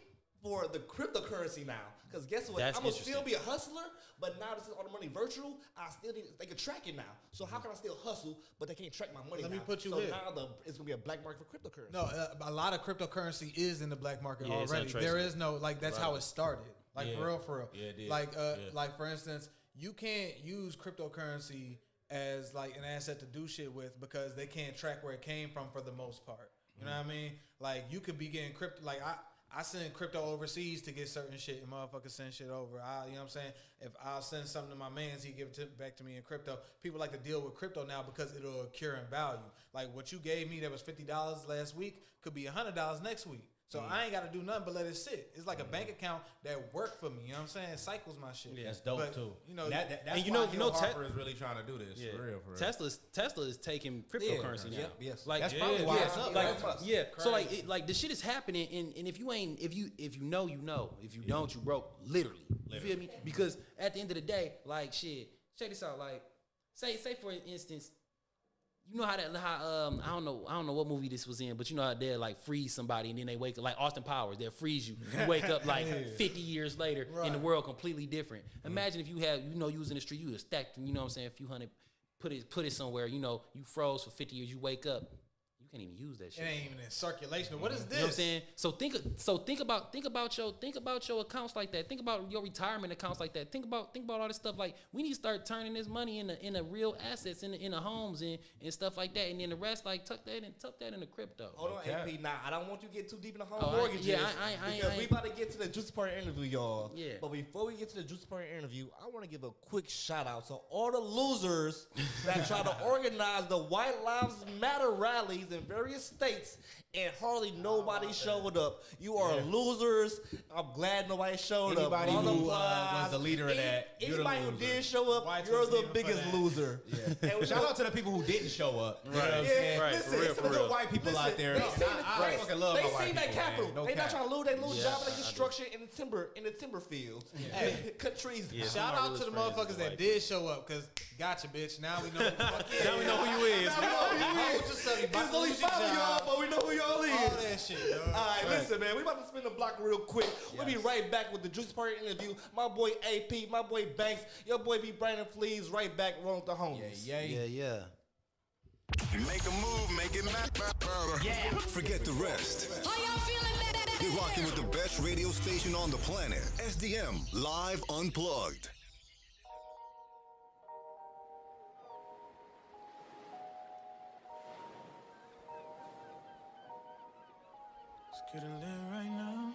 [SPEAKER 2] for the cryptocurrency now. Because guess what?
[SPEAKER 4] That's
[SPEAKER 2] I'm gonna
[SPEAKER 4] interesting.
[SPEAKER 2] still be a hustler, but now this is all the money virtual. I still need they can track it now. So how can I still hustle, but they can't track my money?
[SPEAKER 5] Let me
[SPEAKER 2] now?
[SPEAKER 5] put you
[SPEAKER 2] so
[SPEAKER 5] here.
[SPEAKER 2] now it's gonna be a black market for cryptocurrency.
[SPEAKER 5] No, a lot of cryptocurrency is in the black market
[SPEAKER 4] Yeah, it's
[SPEAKER 5] already.
[SPEAKER 4] untraceable.
[SPEAKER 5] There is no like that's how it started. Like
[SPEAKER 3] Yeah.
[SPEAKER 5] for real.
[SPEAKER 3] Yeah, it did.
[SPEAKER 5] Like for instance, you can't use cryptocurrency as like an asset to do shit with because they can't track where it came from for the most part. You know what I mean? Like you could be getting crypto. Like I send crypto overseas to get certain shit, and motherfuckers send shit over. You know what I'm saying? If I'll send something to my mans, he give it back to me in crypto. People like to deal with crypto now because it'll accrue in value. Like what you gave me that was $50 last week could be $100 next week. So I ain't got to do nothing but let it sit. It's like a bank account that worked for me. You know what I'm saying? It cycles my shit.
[SPEAKER 3] That's dope
[SPEAKER 5] But,
[SPEAKER 3] too.
[SPEAKER 5] You know,
[SPEAKER 3] that's
[SPEAKER 4] and you
[SPEAKER 3] why
[SPEAKER 4] know- you know,
[SPEAKER 3] Harper is really trying to do this for real.
[SPEAKER 4] Tesla is taking cryptocurrency now.
[SPEAKER 2] Yes.
[SPEAKER 4] Like
[SPEAKER 3] That's probably why it's up.
[SPEAKER 4] Like,
[SPEAKER 3] Right?
[SPEAKER 4] yeah. So like the shit is happening, and if you know, you know. If you don't, you broke. Literally. You feel me? Because at the end of the day, like shit. Check this out. Like, say for instance, you know how I don't know what movie this was in, but you know how they'll like freeze somebody and then they wake up like Austin Powers. They'll freeze you. You wake up like 50 years later in the world completely different. Imagine if you had you was in the street, you was stacked, you know what I'm saying, a few hundred, put it somewhere. You froze for 50 years. You wake up. You can't even use that shit.
[SPEAKER 5] it ain't even in circulation. What is this?
[SPEAKER 4] You know what I'm saying? So think about your accounts like that. Think about your retirement accounts like that. Think about all this stuff. Like we need to start turning this money into real assets in the homes and stuff like that. And then the rest, like tuck that into crypto.
[SPEAKER 2] Hold on, AP. Now I don't want you to get too deep in the home
[SPEAKER 4] Oh,
[SPEAKER 2] mortgages. Because we
[SPEAKER 4] ain't-
[SPEAKER 2] about to get to the juicy part interview, y'all.
[SPEAKER 4] Yeah.
[SPEAKER 2] But before we get to the juicy part interview, I want to give a quick shout out to all the losers that try to organize the White Lives Matter rallies in various states, and hardly nobody showed up. You are losers. I'm glad nobody showed
[SPEAKER 3] Anybody
[SPEAKER 2] up.
[SPEAKER 3] who
[SPEAKER 2] Otherwise,
[SPEAKER 3] was the leader of that, you're the
[SPEAKER 2] anybody who
[SPEAKER 3] loser.
[SPEAKER 2] did show up,
[SPEAKER 5] Whites
[SPEAKER 2] you're
[SPEAKER 5] was
[SPEAKER 2] the
[SPEAKER 5] even for
[SPEAKER 2] biggest
[SPEAKER 5] that.
[SPEAKER 2] loser. And we
[SPEAKER 3] Shout
[SPEAKER 2] know-
[SPEAKER 3] out to the people who didn't show up. You know what I'm
[SPEAKER 2] Yeah,
[SPEAKER 3] saying?
[SPEAKER 4] Right,
[SPEAKER 2] listen,
[SPEAKER 4] for real,
[SPEAKER 2] it's
[SPEAKER 4] for
[SPEAKER 2] the
[SPEAKER 4] real.
[SPEAKER 3] White people out there.
[SPEAKER 2] They seen
[SPEAKER 3] I fucking love
[SPEAKER 2] they
[SPEAKER 3] my white
[SPEAKER 2] seen that
[SPEAKER 3] people, man.
[SPEAKER 2] capital.
[SPEAKER 3] No
[SPEAKER 2] They not
[SPEAKER 3] cap.
[SPEAKER 2] trying to lose. They lose
[SPEAKER 4] Yeah,
[SPEAKER 2] job in
[SPEAKER 4] I
[SPEAKER 2] the
[SPEAKER 4] do.
[SPEAKER 2] construction in the timber fields. Cut trees.
[SPEAKER 4] Yeah.
[SPEAKER 5] Shout
[SPEAKER 4] Some of my
[SPEAKER 5] out to the
[SPEAKER 4] realest friends
[SPEAKER 5] motherfuckers
[SPEAKER 4] is
[SPEAKER 5] that
[SPEAKER 4] white
[SPEAKER 5] did show up, cause gotcha, bitch. Now we know.
[SPEAKER 4] Now we know who you is.
[SPEAKER 5] Hold yourself. You about
[SPEAKER 2] There's
[SPEAKER 5] to
[SPEAKER 2] only
[SPEAKER 5] lose your
[SPEAKER 2] 5 of y'all,
[SPEAKER 5] job.
[SPEAKER 2] but we know who y'all is.
[SPEAKER 5] All that shit, dog.
[SPEAKER 2] All right, listen, man. We about to spin the block real quick. We'll be right back with the Juicy Party interview. My boy AP, my boy Banks, your boy B. Brandon Fleas, right back rolling with the homies.
[SPEAKER 4] Yeah.
[SPEAKER 6] Make a move, make it matter. Yeah. Forget the rest.
[SPEAKER 7] How y'all feeling, baby?
[SPEAKER 6] You're rocking with the best radio station on the planet. SDM Live Unplugged.
[SPEAKER 8] Let's get it lit right now.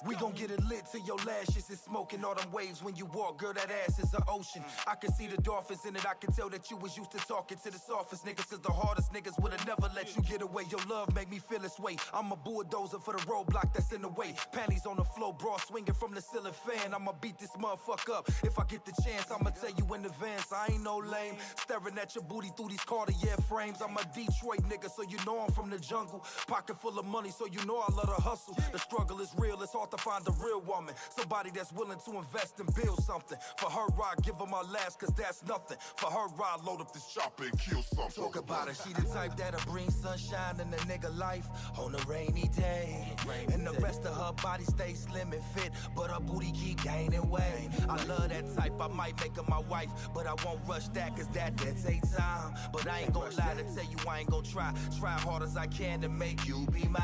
[SPEAKER 7] We gon' get it lit till your lashes is smoking. All them waves when you walk, girl, that ass is an ocean. I can see the dolphins in it. I can tell that you was used to talking to the softest niggas, cause the hardest niggas would've never let you get away. Your love make me feel this way. I'm a bulldozer for the roadblock that's in the way. Panties on the floor, bra swinging from the ceiling fan. I'ma beat this motherfucker up if I get the chance. I'ma tell you in advance, I ain't no lame. Staring at your booty through these Cartier frames. I'm a Detroit nigga, so you know I'm from the jungle. Pocket full of money, so you know I love to hustle. The struggle is real, it's hard to find a real woman. Somebody that's willing to invest and build something. For her ride, give her my last, cause that's nothing. For her ride, load up this chopper and kill something. Talk about her, she the type that'll bring sunshine in a nigga life on a rainy day. And the rest of her body stays slim and fit, but her booty keep gaining weight. I love that type, I might make her my wife, but I won't rush that, cause that take time. But I ain't gonna lie to tell you I ain't gonna try hard as I can to make you be mine.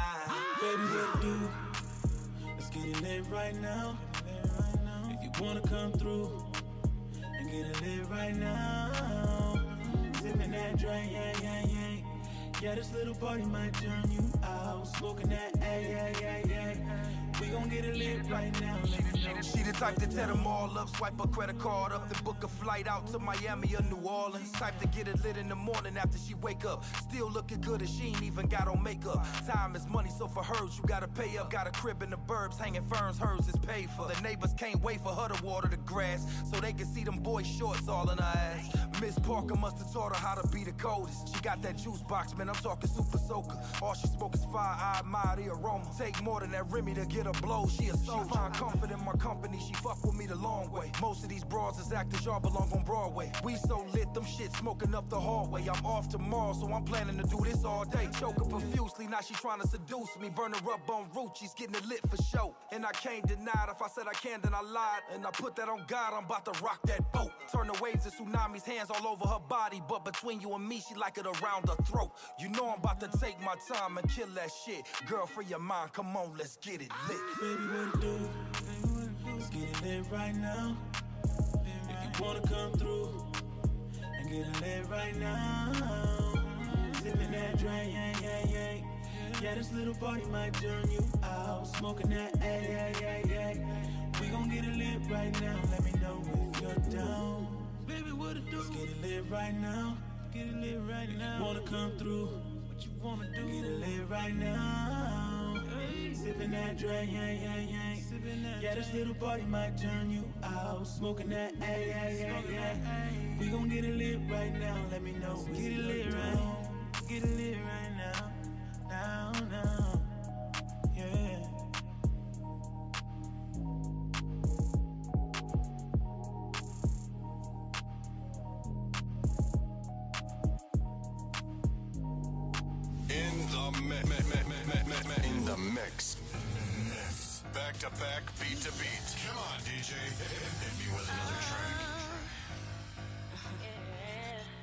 [SPEAKER 8] Baby, what to do? Let's get it lit right now. If you wanna come through and get it lit right now. Sipping that drink, yeah. Yeah, this little party might turn you out. Smoking that, yeah. We gon' get it lit right now, let me know.
[SPEAKER 7] She the type to tear them all up, swipe her credit card up, then book a flight out to Miami or New Orleans. Type to get it lit in the morning after she wake up. Still looking good as she ain't even got on makeup. Time is money, so for hers you gotta pay up. Got a crib in the burbs, hanging ferns, hers is paid for. The neighbors can't wait for her to water the grass, so they can see them boy shorts all in her ass. Miss Parker must have taught her how to be the coldest. She got that juice box, man, I'm talking super soaker. All she smoke is fire, I admire the aroma. Take more than that Remy to get her blow, she a soldier. She find comfort in my company, she fuck with me the long way. Most of these broads is actors, y'all belong on Broadway. We so lit, them shit smoking up the hallway. I'm off tomorrow, so I'm planning to do this all day. Choke her profusely, now she trying to seduce me. Burn her up on root, she's getting it lit for show. And I can't deny it, if I said I can, then I lied. And I put that on God, I'm about to rock that boat. Turn the waves to tsunamis, hands all over her body. But between you and me, she like it around her throat. You know I'm about to take my time and kill that shit. Girl, free your mind, come on, let's get it lit.
[SPEAKER 8] Baby, what to do? Let's get it lit right now. If you wanna come through and get it lit right now. Sipping that drink, yeah. Yeah, this little party might turn you out. Smoking that, yeah. We gon' get it lit right now. Let me know if you're down. Baby, what to do? Let's get it lit right now. Get it lit right now. If you wanna come through, what you wanna do? Get it lit right now. Sipping that drink, yeah. Yeah, this little party might turn you out. Smoking that, yeah. We gon' get it lit right now. Let me know. Get it lit right now. Get it lit right now. Now, yeah.
[SPEAKER 6] In the mix. Back to back, beat to beat. Come on, DJ. Hit me with another track.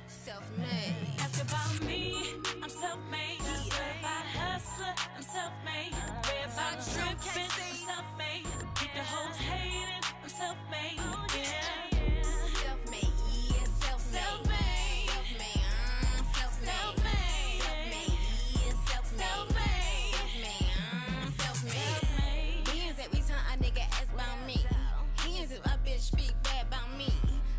[SPEAKER 9] Self-made.
[SPEAKER 10] Ask about me, I'm self-made. Certified hustler, I'm self-made. Red box tripping, I'm self-made. Keep the hoes hating, I'm self-made. Yeah.
[SPEAKER 9] Self-made, yeah, self-made. Self-made. Self-made. Beans every time a nigga ask about me. Hands if a bitch speak bad about me.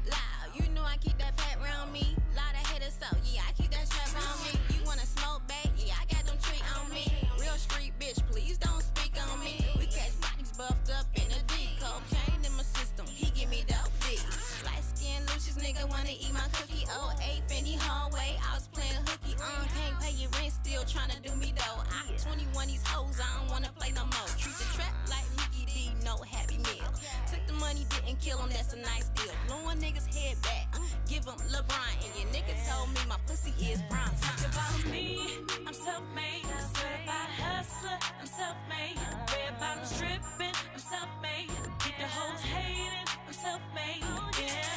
[SPEAKER 9] Loud, you know I keep that pat round me. Lot of hitters, so yeah, I keep that strap on me. You wanna smoke back? Yeah, I got them treat on me. Real street bitch, please don't speak on me. We catch bodies buffed up in a D. Cocaine in my system, he give me dope D. Light skin Lucius nigga wanna eat my cookie. 08 Fendi hallway, I was playing hooky. Can't pay your rent, still tryna do me though. I 21 these hoes, I don't wanna play no more. Treat the trap like Mickey D, no happy meal. Took the money, didn't kill him, that's a nice deal. Blowing niggas head back, give him LeBron. And your nigga told me my pussy is prime time.
[SPEAKER 10] Ask about me, I'm self-made. Certified hustler, I'm self-made. Red bottoms dripping, I'm self-made. Keep the hoes hating, I'm self-made. Yeah.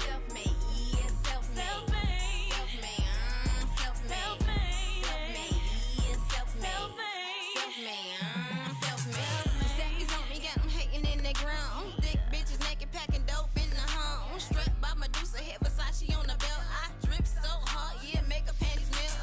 [SPEAKER 9] Self-made, yeah, self-made. Self-made, yeah, self-made. Sackies on me, got them hating in the ground. Thick bitches naked, packing dope in the home. Strapped by Medusa, head Versace on the belt. I drip so hard, yeah, make her panties melt.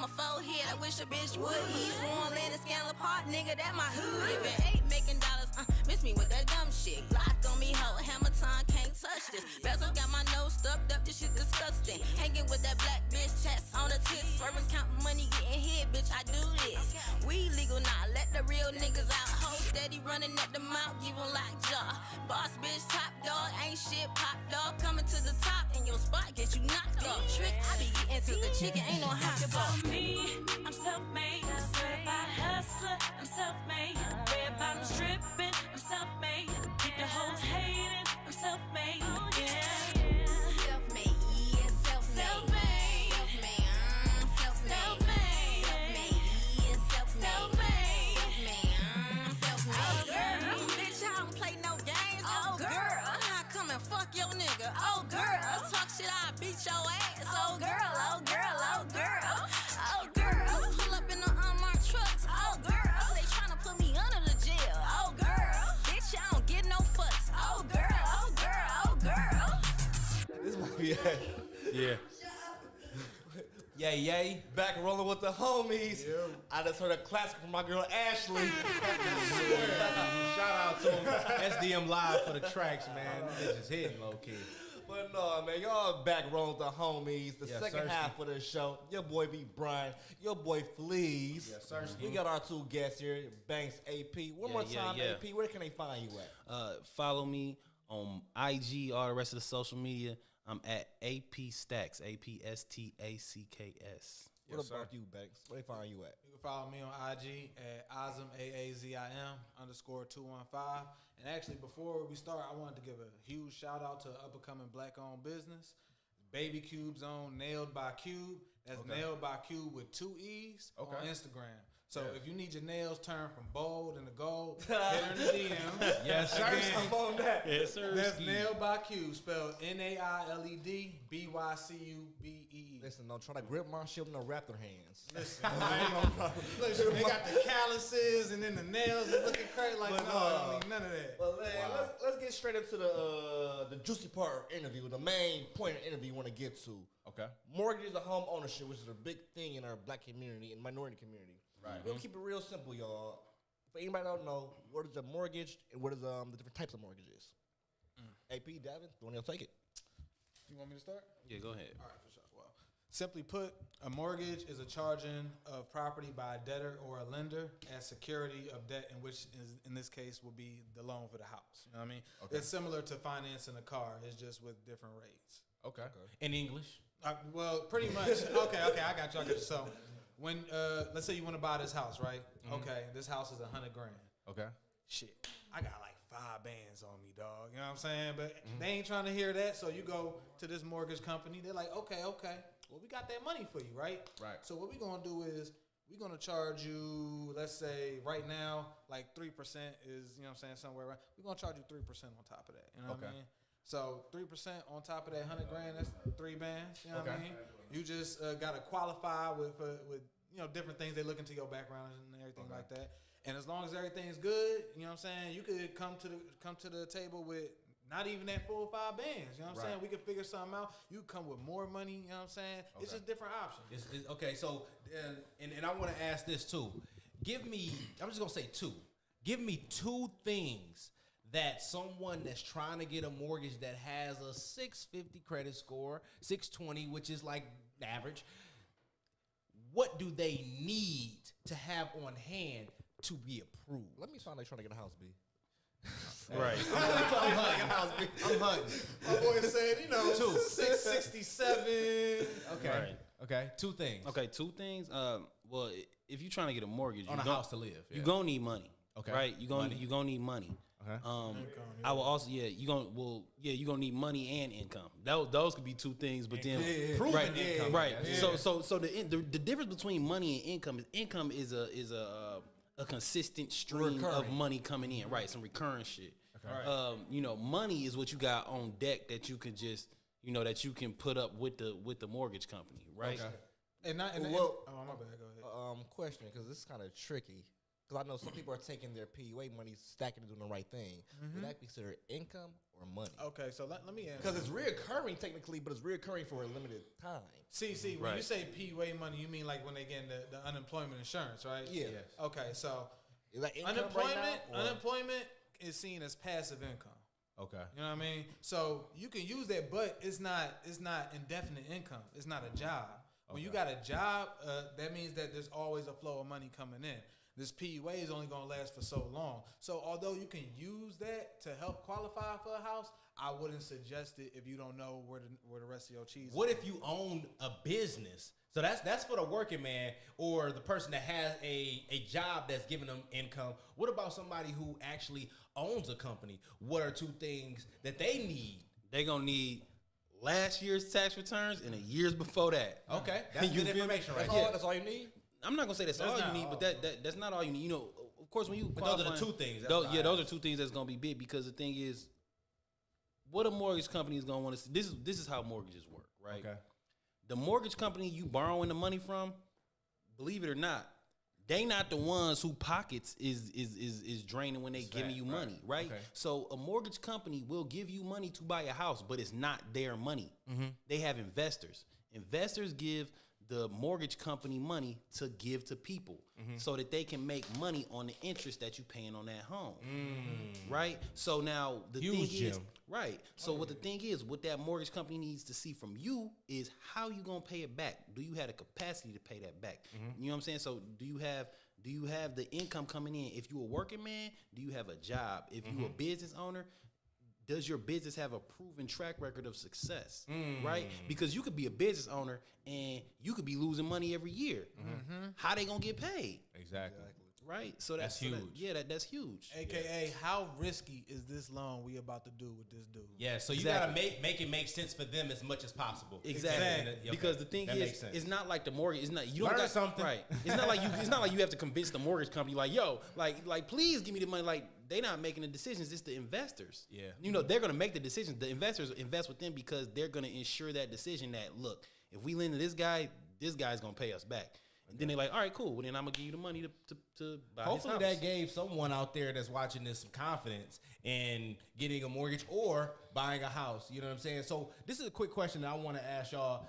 [SPEAKER 9] my forehead. I wish a bitch would. East Warren, land and Scanlon Park, nigga, that my hood. Living 8 making dollars, miss me with that dumb shit. Glock on me, hoe, hammer time, can't touch this. Bezel got my nose stuffed up, this shit disgusting. Hanging with that black bitch, tats on the tits. Swerving, counting money, getting hit, bitch, I do this. We legal now, let the real niggas out. Hoe steady running at the mouth, give 'em like jaw. Boss bitch, top dog, ain't shit, pop dog. Coming to the top, in your spot, get you knocked off. Trick, I be getting to the chicken, ain't no hot spot.
[SPEAKER 10] Me, I'm self-made. Certified hustler, I'm self-made. Red bottom stripping, I'm self-made. Keep the hoes hating, I'm self-made. Yeah.
[SPEAKER 9] Self-made, yeah, self-made. Self-made, self-made, self-made, yeah, self-made, self-made. Oh girl, bitch, I don't play no games. Oh girl, I come and fuck your nigga. Oh girl, talk shit, I beat your ass. Oh girl, oh girl, oh girl, oh girl. Pull up in the unmarked trucks. Oh girl, they tryna put me under the jail. Oh girl, bitch, I don't get no fucks. Oh girl, oh girl, oh girl.
[SPEAKER 2] This might be it.
[SPEAKER 3] Yeah. Yay, yay.
[SPEAKER 2] Back rolling with the homies. I just heard a classic from my girl Ashley.
[SPEAKER 3] Shout out to him. SDM Live for the tracks, man. Bitches hitting low key.
[SPEAKER 2] But no, man, y'all back rolling with the homies. The
[SPEAKER 3] Yes,
[SPEAKER 2] second
[SPEAKER 3] sirski.
[SPEAKER 2] half of the show, your boy B. Brian, your boy Fleas.
[SPEAKER 3] Yes, sirski.
[SPEAKER 2] We got our two guests here, Banks AP. One more time, AP, where can they find you at?
[SPEAKER 4] Follow me on IG, all the rest of the social media. I'm at AP Stacks, APSTACKS.
[SPEAKER 2] What about you, Banks? Where they find you at?
[SPEAKER 5] You can follow me on IG at Azim, AAZIM _215. And actually, before we start, I wanted to give a huge shout out to up-and-coming black-owned business. Baby Cube's own Nailed by Cube. That's Nailed by Cube with 2 E's on Instagram. So if you need your nails turned from bold into gold, hit her in the DM.
[SPEAKER 3] Yes, sir.
[SPEAKER 2] I'm on that.
[SPEAKER 3] Yes, sir.
[SPEAKER 5] That's Nailed by Cube, spelled NAILED
[SPEAKER 2] Listen, don't try to grip my shit with no raptor hands.
[SPEAKER 5] Listen, they got the calluses and then the nails is looking crazy. Like, no, I don't need none of that.
[SPEAKER 2] Well, man, let's get straight into the juicy part of the interview, the main point of the interview you want to get to.
[SPEAKER 3] Okay.
[SPEAKER 2] Mortgages and home ownership, which is a big thing in our black community and minority community.
[SPEAKER 3] Right.
[SPEAKER 2] We'll keep it real simple, y'all. For anybody that don't know, what is a mortgage and what is the different types of mortgages? AP, Davin, you want to take it?
[SPEAKER 5] You want me to start?
[SPEAKER 4] Yeah, go ahead.
[SPEAKER 5] All right, for sure. Well, simply put, a mortgage is a charging of property by a debtor or a lender as security of debt, in which is, in this case will be the loan for the house. You know what I mean?
[SPEAKER 3] Okay.
[SPEAKER 5] It's similar to financing a car. It's just with different rates.
[SPEAKER 3] Okay. In English?
[SPEAKER 5] Well, pretty much. Okay, I got you. So, when let's say you want to buy this house, right? Okay, this house is $100,000.
[SPEAKER 3] Okay.
[SPEAKER 5] Shit, I got like 5 bands on me, dog. You know what I'm saying? But they ain't trying to hear that. So you go to this mortgage company. They're like, okay. Well, we got that money for you, right?
[SPEAKER 3] Right.
[SPEAKER 5] So what we gonna do is we're gonna charge you, let's say right now, like 3% is, you know what I'm saying, somewhere around. We're gonna charge you 3% on top of that. You know what I mean? So 3% on top of that $100,000, that's 3 bands. You know what I mean? You just gotta qualify with you know, different things. They look into your background and everything like that. And as long as everything's good, you know what I'm saying, you could come to the table with not even that full 5 bands. You know what I'm saying? We could figure something out. You come with more money. You know what I'm saying? It's just different options.
[SPEAKER 3] Okay, so and I want to ask this too. Give me, I'm just gonna say 2. Give me 2 things that someone that's trying to get a mortgage that has a 650 credit score, 620, which is like average. What do they need to have on hand to be approved?
[SPEAKER 2] Let me sound like trying to get a house, B.
[SPEAKER 4] Right.
[SPEAKER 3] I'm hunting.
[SPEAKER 5] My boy said, you know, 667.
[SPEAKER 3] Okay.
[SPEAKER 4] Right.
[SPEAKER 3] Okay. 2 things.
[SPEAKER 4] Okay, 2 things. Well, if you're trying to get a mortgage,
[SPEAKER 3] On a house to live.
[SPEAKER 4] you're gonna need money.
[SPEAKER 3] Okay.
[SPEAKER 4] Right. You're gonna need money.
[SPEAKER 3] Okay.
[SPEAKER 4] I will also you're gonna need money and income. Those could be 2 things, but then
[SPEAKER 3] Proven income.
[SPEAKER 4] right.
[SPEAKER 3] Yeah.
[SPEAKER 4] So the difference between money and income is a consistent stream of money coming in, right? Some recurring shit. Okay. You know, money is what you got on deck that you can just, you know, that you can put up with the mortgage company, right?
[SPEAKER 5] Oh,
[SPEAKER 2] Okay.
[SPEAKER 5] my bad. Go ahead.
[SPEAKER 2] Question, because this is kind of tricky. Because I know some people are taking their PUA money, stacking and doing the right thing. Would that be considered income or money?
[SPEAKER 5] Okay, so let me answer.
[SPEAKER 2] Because it's reoccurring technically, but it's reoccurring for a limited time.
[SPEAKER 5] See, when you say PUA money, you mean like when they get the unemployment insurance, right?
[SPEAKER 2] Yeah.
[SPEAKER 3] Yes.
[SPEAKER 5] Okay, so
[SPEAKER 2] Is that income
[SPEAKER 5] unemployment
[SPEAKER 2] right now, or-
[SPEAKER 5] unemployment is seen as passive income.
[SPEAKER 3] Okay.
[SPEAKER 5] You know what I mean? So you can use that, but it's not indefinite income. It's not a job. When you got a job, that means that there's always a flow of money coming in. This PUA is only going to last for so long. So although you can use that to help qualify for a house, I wouldn't suggest it if you don't know where the rest of your cheese.
[SPEAKER 3] What if you own a business? So that's for the working man or the person that has a job that's giving them income. What about somebody who actually owns a company? What are two things that they need?
[SPEAKER 4] They gonna need last year's tax returns and a year's before that.
[SPEAKER 3] Okay, that's
[SPEAKER 4] You
[SPEAKER 3] good
[SPEAKER 4] feel me?
[SPEAKER 3] information right
[SPEAKER 2] That's
[SPEAKER 3] there.
[SPEAKER 2] all. That's all you need.
[SPEAKER 4] I'm not gonna say that's all
[SPEAKER 5] That's
[SPEAKER 4] you
[SPEAKER 5] not
[SPEAKER 4] need,
[SPEAKER 5] all.
[SPEAKER 4] but that's not all you need. You know, of course, when you
[SPEAKER 3] But those are the
[SPEAKER 4] qualifying-
[SPEAKER 3] two things. That's
[SPEAKER 4] Those,
[SPEAKER 3] what I
[SPEAKER 4] those are
[SPEAKER 3] asked.
[SPEAKER 4] two things that's gonna be big because the thing is, what a mortgage company is gonna want to see. This is how mortgages work, right?
[SPEAKER 3] Okay.
[SPEAKER 4] The mortgage company you borrowing the money from, believe it or not, they not the ones who pockets is draining when they giving you money, right?
[SPEAKER 3] Okay.
[SPEAKER 4] So a mortgage company will give you money to buy a house, but it's not their money. They have investors. Investors give the mortgage company money to give to people so that they can make money on the interest that you paying on that home, right? So now the
[SPEAKER 3] Huge,
[SPEAKER 4] thing is,
[SPEAKER 3] Jim.
[SPEAKER 4] right? So what the thing is, what that mortgage company needs to see from you is how you gonna pay it back. Do you have the capacity to pay that back? You know what I'm saying? So do you have the income coming in? If you a working man, do you have a job? If you a business owner, does your business have a proven track record of success, right? Because you could be a business owner and you could be losing money every year. How they gonna get paid,
[SPEAKER 3] Exactly.
[SPEAKER 4] right? So that's
[SPEAKER 3] huge.
[SPEAKER 4] That's huge.
[SPEAKER 5] AKA, how risky is this loan we about to do with this dude?
[SPEAKER 3] Yeah, so you
[SPEAKER 4] Exactly.
[SPEAKER 3] gotta make it make sense for them as much as possible.
[SPEAKER 4] Exactly.
[SPEAKER 3] Okay,
[SPEAKER 4] Because the thing
[SPEAKER 3] that
[SPEAKER 4] is,
[SPEAKER 3] makes sense.
[SPEAKER 4] it's not like the mortgage. It's not you don't
[SPEAKER 3] Learn
[SPEAKER 4] got
[SPEAKER 3] something.
[SPEAKER 4] right. It's not like you. It's not like you have to convince the mortgage company like, yo, like please give me the money. Like they not making the decisions. It's the investors.
[SPEAKER 3] Yeah.
[SPEAKER 4] You know they're gonna make the decisions. The investors invest with them because they're gonna ensure that decision that look, if we lend to this guy's gonna pay us back. And then they're like, all right, cool. Well, then I'm gonna give you the money to buy
[SPEAKER 3] Hopefully
[SPEAKER 4] his house.
[SPEAKER 3] that gave someone out there that's watching this some confidence in getting a mortgage or buying a house. You know what I'm saying? So this is a quick question that I want to ask y'all.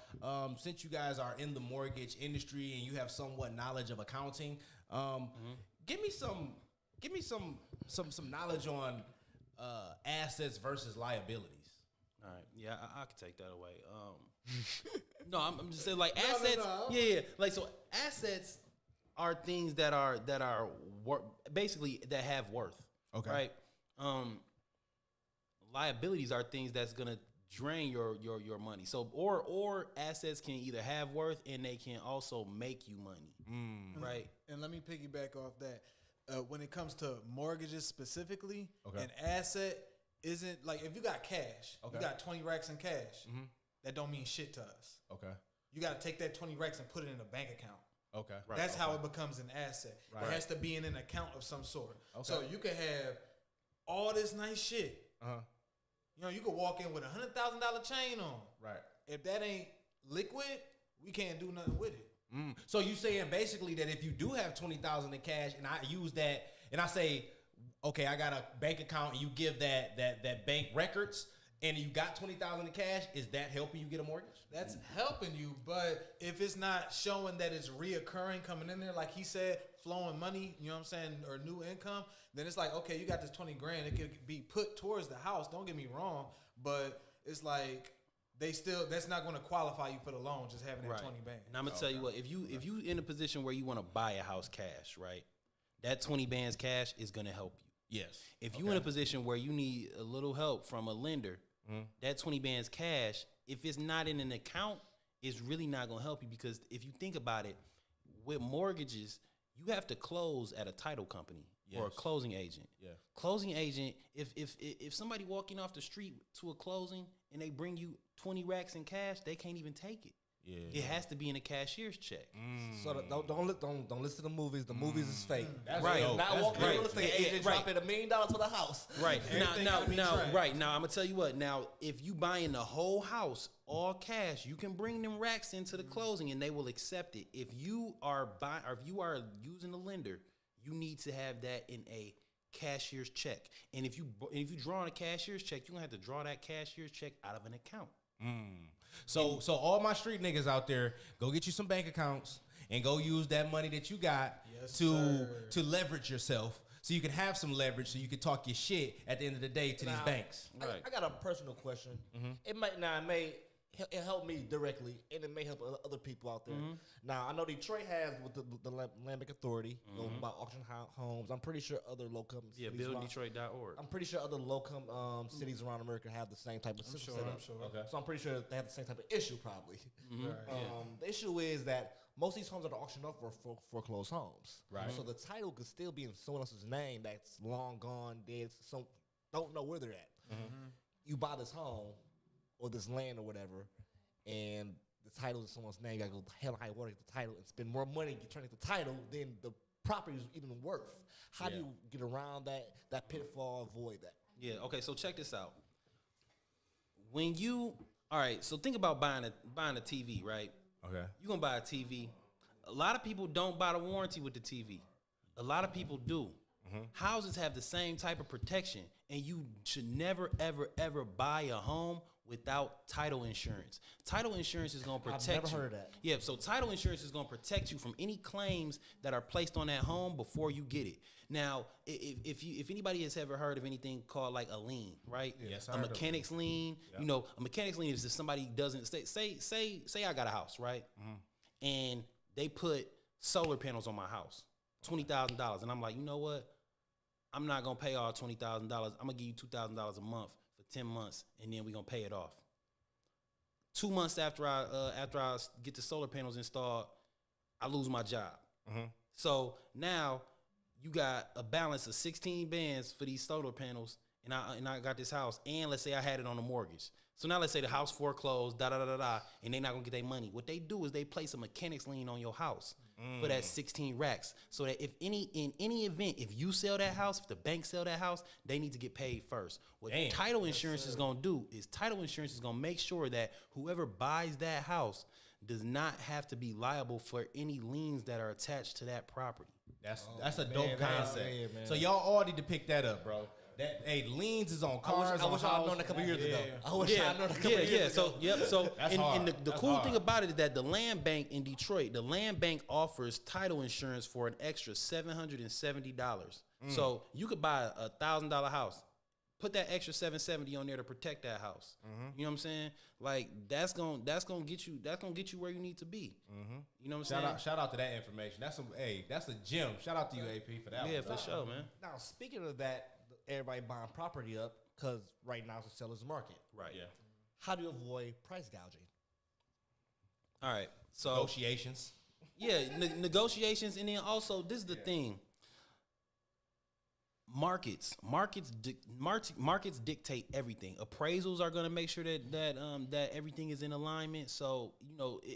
[SPEAKER 3] Since you guys are in the mortgage industry and you have somewhat knowledge of accounting, give me some knowledge on assets versus liabilities.
[SPEAKER 4] All right, yeah, I can take that away. No, I'm just saying like
[SPEAKER 5] No,
[SPEAKER 4] assets.
[SPEAKER 5] no.
[SPEAKER 4] Yeah, like so assets are things that are basically that have worth.
[SPEAKER 3] Okay.
[SPEAKER 4] Right. Liabilities are things that's gonna drain your money. So or assets can either have worth and they can also make you money. Right.
[SPEAKER 5] And let me piggyback off that. When it comes to mortgages specifically,
[SPEAKER 3] Okay.
[SPEAKER 5] an asset isn't like if you got cash,
[SPEAKER 3] Okay.
[SPEAKER 5] you got 20 racks in cash. That don't mean shit to us.
[SPEAKER 3] Okay.
[SPEAKER 5] You got to take that 20 racks and put it in a bank account.
[SPEAKER 3] Okay.
[SPEAKER 5] That's how it becomes an asset.
[SPEAKER 3] Right.
[SPEAKER 5] It has to be in an account of some sort.
[SPEAKER 3] Okay.
[SPEAKER 5] So you can have all this nice shit. You know, you could walk in with $100,000 chain on.
[SPEAKER 3] Right.
[SPEAKER 5] If that ain't liquid, we can't do nothing with it.
[SPEAKER 3] So you saying basically that if you do have $20,000 in cash and I use that and I say, okay, I got a bank account and you give that bank records and you got $20,000 in cash, is that helping you get a mortgage?
[SPEAKER 5] That's helping you, but if it's not showing that it's reoccurring coming in there, like he said, flowing money, you know what I'm saying, or new income, then it's like, okay, you got this 20 grand. It could be put towards the house. Don't get me wrong, but it's like that's not going to qualify you for the loan just having that 20 bands.
[SPEAKER 4] And I'm gonna tell you what, if you in a position where you want to buy a house cash, right? That 20 bands cash is gonna help you.
[SPEAKER 3] Yes.
[SPEAKER 4] If you in a position where you need a little help from a lender, that 20 bands cash, if it's not in an account, it's really not gonna help you because if you think about it, with mortgages, you have to close at a title company or a closing agent.
[SPEAKER 3] Yeah.
[SPEAKER 4] Closing agent, if somebody walking off the street to a closing and they bring you 20 racks in cash, they can't even take it.
[SPEAKER 3] Yeah.
[SPEAKER 4] It has to be in a cashier's check.
[SPEAKER 2] So don't listen to movies. The movies is fake.
[SPEAKER 3] That's
[SPEAKER 4] Right.
[SPEAKER 3] dope.
[SPEAKER 2] Not
[SPEAKER 3] That's
[SPEAKER 2] walking
[SPEAKER 3] great.
[SPEAKER 2] real estate agent
[SPEAKER 4] Right.
[SPEAKER 2] dropping $1 million for the house.
[SPEAKER 4] Right.
[SPEAKER 5] Everything
[SPEAKER 4] now,
[SPEAKER 5] gotta be
[SPEAKER 4] now,
[SPEAKER 5] tracked.
[SPEAKER 4] right. Now, I'm going to tell you what. Now, if you buying the whole house, all cash, you can bring them racks into the closing and they will accept it. If you are using a lender, you need to have that in a cashier's check. And if you draw on a cashier's check, you're gonna have to draw that cashier's check out of an account.
[SPEAKER 3] So all my street niggas out there, go get you some bank accounts and go use that money that you got to leverage yourself, so you can have some leverage, so you can talk your shit at the end of the day to these banks.
[SPEAKER 2] I got a personal question. It may help me directly, and it may help other people out there. Now, I know Detroit has with the Land Bank Authority, about auction homes. I'm pretty sure other local cities
[SPEAKER 4] builddetroit.org.
[SPEAKER 2] I'm pretty sure other local cities around America have the same type of system set up.
[SPEAKER 5] I'm sure.
[SPEAKER 2] Okay. So I'm pretty sure they have the same type of issue probably. The issue is that most of these homes that are auctioned off were foreclosed homes. Right. So the title could still be in someone else's name that's long gone, dead, so don't know where they're at. You buy this home or this land or whatever, and the title is someone's name. You gotta go hell and high water to get the title and spend more money trying to get the title than the property is even worth. How do you get around that pitfall, avoid that?
[SPEAKER 4] Yeah, okay, so check this out. So think about buying a TV, right?
[SPEAKER 3] Okay.
[SPEAKER 4] You're gonna buy a TV. A lot of people don't buy the warranty with the TV. A lot of people do. Houses have the same type of protection, and you should never, ever, ever buy a home without title insurance. Title insurance is going to protect you.
[SPEAKER 2] I've never heard of that.
[SPEAKER 4] Yeah, so title insurance is going to protect you from any claims that are placed on that home before you get it. Now, if anybody has ever heard of anything called like a lien, right?
[SPEAKER 3] Yes,
[SPEAKER 4] a mechanic's lien. You know, a mechanic's lien is if somebody doesn't say I got a house, right? And they put solar panels on my house, $20,000, and I'm like, you know what? I'm not gonna pay all $20,000. I'm gonna give you $2,000 a month for 10 months, and then we're gonna pay it off. 2 months after I get the solar panels installed, I lose my job. So now you got a balance of 16 bands for these solar panels, and I got this house, and let's say I had it on a mortgage. So now let's say the house foreclosed, and they're not gonna get their money. What they do is they place a mechanic's lien on your house for that 16 racks, so that in any event, if you sell that house, if the bank sell that house, they need to get paid first. What title insurance is gonna do is title insurance is gonna make sure that whoever buys that house does not have to be liable for any liens that are attached to that property.
[SPEAKER 3] That's a dope concept. So y'all all need to pick that up, bro. Liens is on cars.
[SPEAKER 2] I wish I'd known that a couple years ago. I wish I'd known that a couple years ago.
[SPEAKER 4] So the cool thing about it is that the land bank in Detroit, the land bank offers title insurance for an extra $770. So you could buy a $1,000 house, put that extra $770 on there to protect that house. You know what I'm saying? Like that's gonna get you where you need to be. You know what I'm saying?
[SPEAKER 3] Shout out to that information. That's a gem. Shout out to you, AP, for that.
[SPEAKER 4] Yeah, for sure, man.
[SPEAKER 2] Now speaking of that, everybody buying property up because right now it's a seller's market.
[SPEAKER 4] Right. Yeah.
[SPEAKER 2] How do you avoid price gouging?
[SPEAKER 4] All right. So
[SPEAKER 3] negotiations.
[SPEAKER 4] Yeah, negotiations, and then also this is the thing. Markets dictate everything. Appraisals are going to make sure that everything is in alignment. So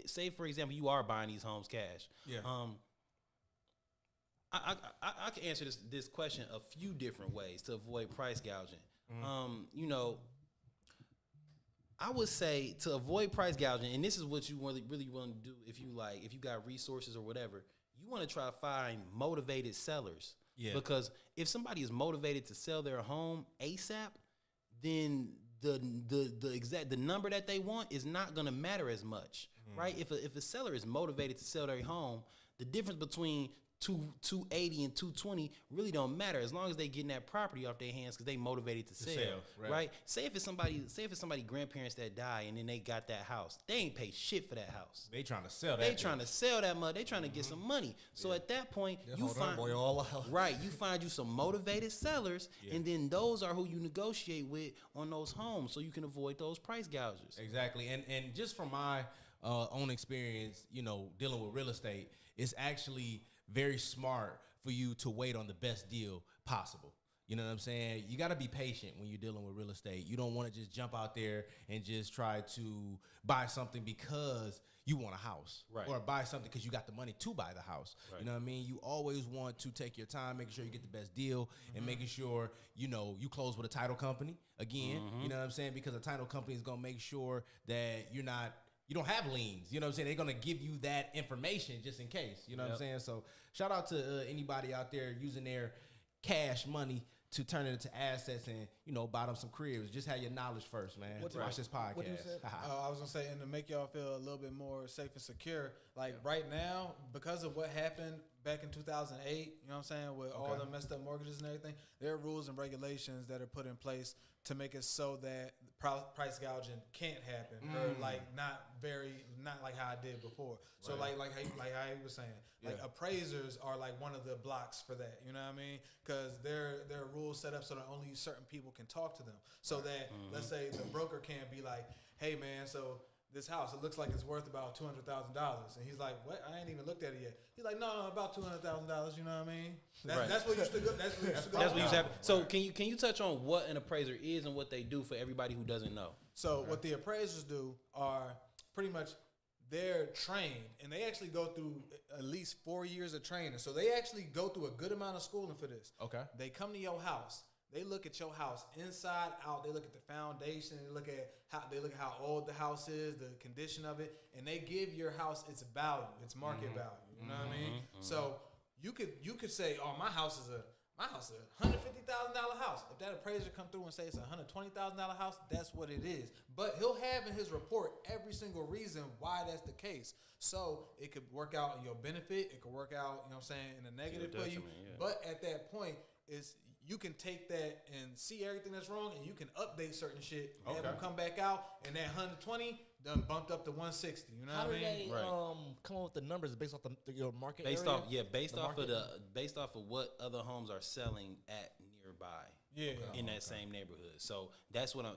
[SPEAKER 4] say for example you are buying these homes cash. Yeah. I can answer this question a few different ways to avoid price gouging. I would say to avoid price gouging, and this is what you really want to do if you got resources or whatever, you want to try to find motivated sellers. Yeah. Because if somebody is motivated to sell their home ASAP, then the number that they want is not going to matter as much, right? If a seller is motivated to sell their home, the difference between 280 and 220 really don't matter as long as they getting that property off their hands because they motivated to sell, right? Say if it's somebody grandparents that die and then they got that house, they ain't pay shit for that house.
[SPEAKER 3] They trying to sell that.
[SPEAKER 4] They trying to sell that money. They trying to get some money. So at that point, you find you some motivated sellers, and then those are who you negotiate with on those homes, so you can avoid those price gougers.
[SPEAKER 3] Exactly, and just from my own experience, dealing with real estate, it's actually very smart for you to wait on the best deal possible. You know what I'm saying? You got to be patient when you're dealing with real estate. You don't want to just jump out there and just try to buy something because you want a house, right? Or buy something because you got the money to buy the house. Right. You know what I mean? You always want to take your time, making sure you get the best deal, and making sure, you close with a title company again. You know what I'm saying? Because a title company is going to make sure that you're not you don't have liens. You know what I'm saying? They're gonna give you that information just in case. You know what I'm saying? So shout out to anybody out there using their cash money to turn it into assets and, you know, buy them some cribs. Just have your knowledge first, man. Watch this podcast.
[SPEAKER 2] What you said?
[SPEAKER 5] I was gonna say, and to make y'all feel a little bit more safe and secure, like right now, because of what happened back in 2008, you know what I'm saying, with all the messed up mortgages and everything, there are rules and regulations that are put in place to make it so that price gouging can't happen, or like not like how I did before. So like how he was saying, like appraisers are like one of the blocks for that. You know what I mean? Because there are rules set up so that only certain people can talk to them. So that let's say the broker can't be like, hey man, so this house, it looks like it's worth about $200,000, and he's like, what? I ain't even looked at it yet. He's like, no, about $200,000. You know what I mean? That's what used to go. That's what used to go.
[SPEAKER 4] That's what used to happen. So can you touch on what an appraiser is and what they do for everybody who doesn't know?
[SPEAKER 5] So what the appraisers do are pretty much they're trained, and they actually go through at least 4 years of training. So they actually go through a good amount of schooling for this.
[SPEAKER 3] Okay.
[SPEAKER 5] They come to your house. They look at your house inside out. They look at the foundation. They look at how old the house is, the condition of it, and they give your house its value, its market value. You know what I mean? So you could say, oh, my house is a $150,000 house. If that appraiser come through and say it's a $120,000 house, that's what it is. But he'll have in his report every single reason why that's the case. So it could work out in your benefit. It could work out, you know what I'm saying, in a negative for you. Yeah. But at that point, you can take that and see everything that's wrong, and you can update certain shit. Have them come back out, and that 120 done bumped up to 160. You know what I mean?
[SPEAKER 2] How do they come up with the numbers based off your market
[SPEAKER 4] based
[SPEAKER 2] area?
[SPEAKER 4] Based off of what other homes are selling at nearby. In that same neighborhood. So that's what I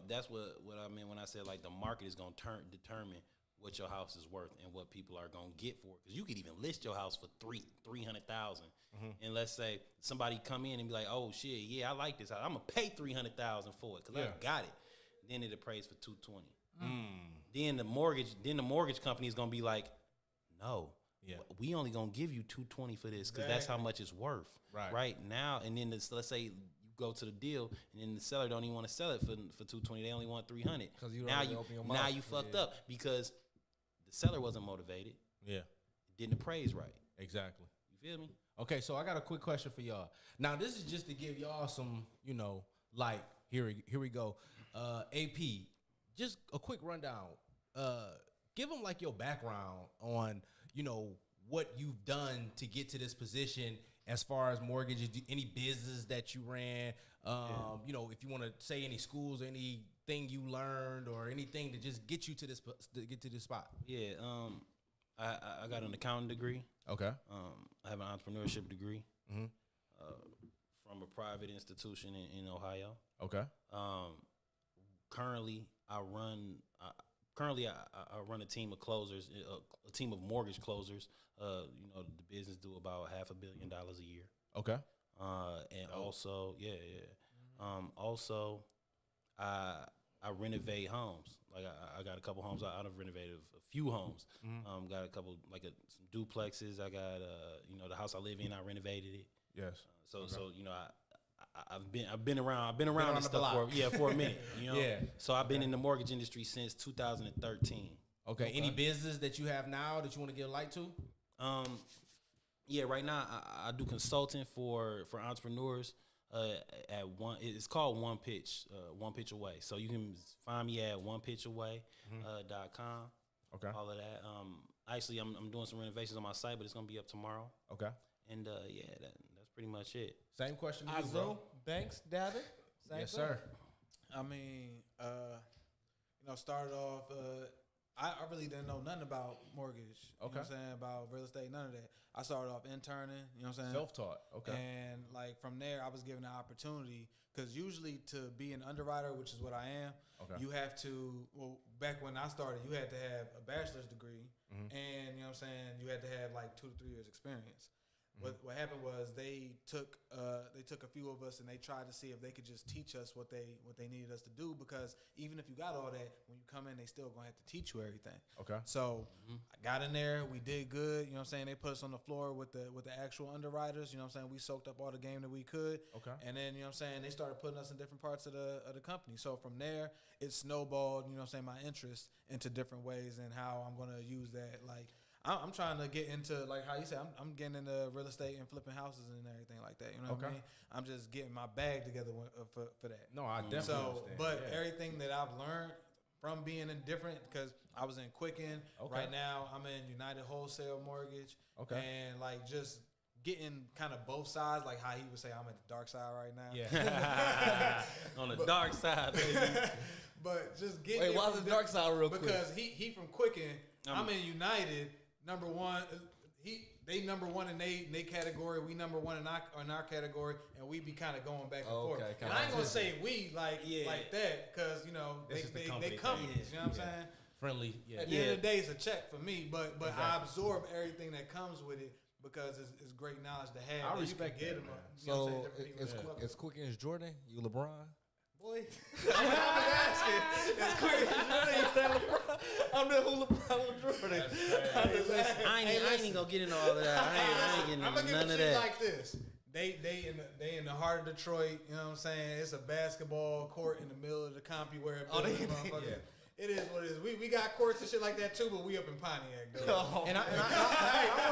[SPEAKER 4] mean when I said like the market is gonna determine what your house is worth and what people are gonna get for it. Because you could even list your house for $300,000, and let's say somebody come in and be like, "Oh shit, yeah, I like this house. I'm gonna pay $300,000 for it because I got it." Then it appraised for $220. Then the mortgage company is gonna be like, "No, we only gonna give you $220 for this because that's how much it's worth right now." And then let's say you go to the deal, and then the seller don't even want to sell it for $220. They only want $300. Now you fucked up because the seller wasn't motivated. Yeah, it didn't appraise right.
[SPEAKER 3] Exactly.
[SPEAKER 4] You feel me?
[SPEAKER 3] Okay, so I got a quick question for y'all. Now this is just to give y'all some, like here we go. AP, just a quick rundown. Give them like your background on what you've done to get to this position as far as mortgages, any business that you ran, if you want to say any schools, anything you learned or anything to just get you to this spot.
[SPEAKER 4] Yeah, I got an accounting degree.
[SPEAKER 3] Okay.
[SPEAKER 4] I have an entrepreneurship degree from a private institution in Ohio. Okay. Currently, I run a team of closers, a team of mortgage closers. The business do about $500 million a year. Okay. And also, I renovate homes. Like I got a couple homes. I've renovated a few homes. Got a couple some duplexes. I got the house I live in. I renovated it. Yes. I've been around this stuff for a minute. So I've been in the mortgage industry since 2013.
[SPEAKER 3] Okay. Any business that you have now that you want to give light to?
[SPEAKER 4] Right now I do consulting for entrepreneurs. It's called One Pitch Away. So you can find me at onepitchaway.com. Okay. All of that. Actually, I'm doing some renovations on my site, but it's gonna be up tomorrow. Okay. And that's pretty much it.
[SPEAKER 3] Same question to you, bro.
[SPEAKER 2] Banks, Davin?
[SPEAKER 3] Yes, sir.
[SPEAKER 5] I mean, started off. I really didn't know nothing about mortgage. You know what I'm saying? About real estate, none of that. I started off interning, you know what I'm saying?
[SPEAKER 3] Self-taught, okay.
[SPEAKER 5] And from there, I was given the opportunity, because usually to be an underwriter, which is what I am, you have to, back when I started, you had to have a bachelor's degree, and, you know what I'm saying, you had to have 2 to 3 years experience. What happened was they took a few of us and they tried to see if they could just teach us what they needed us to do, because even if you got all that, when you come in, they still gonna have to teach you everything.
[SPEAKER 3] Okay.
[SPEAKER 5] So I got in there, we did good. You know what I'm saying? They put us on the floor with the actual underwriters. You know what I'm saying? We soaked up all the game that we could.
[SPEAKER 3] Okay.
[SPEAKER 5] And then, you know what I'm saying, they started putting us in different parts of the company. So from there, it snowballed, you know what I'm saying, my interest into different ways and how I'm gonna use that. Like, I'm trying to get into, like how you said, I'm getting into real estate and flipping houses and everything like that. You know what I mean? I'm just getting my bag together for that.
[SPEAKER 3] No, I definitely understand.
[SPEAKER 5] But everything that I've learned from being in different, because I was in Quicken.
[SPEAKER 3] Okay.
[SPEAKER 5] Right now, I'm in United Wholesale Mortgage.
[SPEAKER 3] Okay.
[SPEAKER 5] And, like, just getting kind of both sides, like how he would say I'm at the dark side right now.
[SPEAKER 4] Yeah. On the dark side, baby.
[SPEAKER 5] But just getting
[SPEAKER 2] Wait, why the dark side real quick?
[SPEAKER 5] Because he from Quicken, I'm in United. Number one, they number one in they category. We number one in our category, and we be kind of going back and forth. And I ain't gonna say we like that, because you know they companies. You know what I'm saying?
[SPEAKER 3] Friendly. Yeah.
[SPEAKER 5] At the end of the day, it's a check for me, but I absorb everything that comes with it, because it's great knowledge to have.
[SPEAKER 3] I respect
[SPEAKER 5] that.
[SPEAKER 2] So it's quick as Jordan. You LeBron.
[SPEAKER 5] Boy, I'm asking. It's quick as Jordan. I'm the who LeBron Jordan.
[SPEAKER 4] I ain't even gonna get into all of that. I ain't getting
[SPEAKER 5] I'm gonna
[SPEAKER 4] none
[SPEAKER 5] give
[SPEAKER 4] of
[SPEAKER 5] it
[SPEAKER 4] that.
[SPEAKER 5] like this. They in the heart of Detroit. You know what I'm saying? It's a basketball court in the middle of the CompuWare building. It is what it is. We got courts and shit like that too, but we up in Pontiac though.
[SPEAKER 3] And I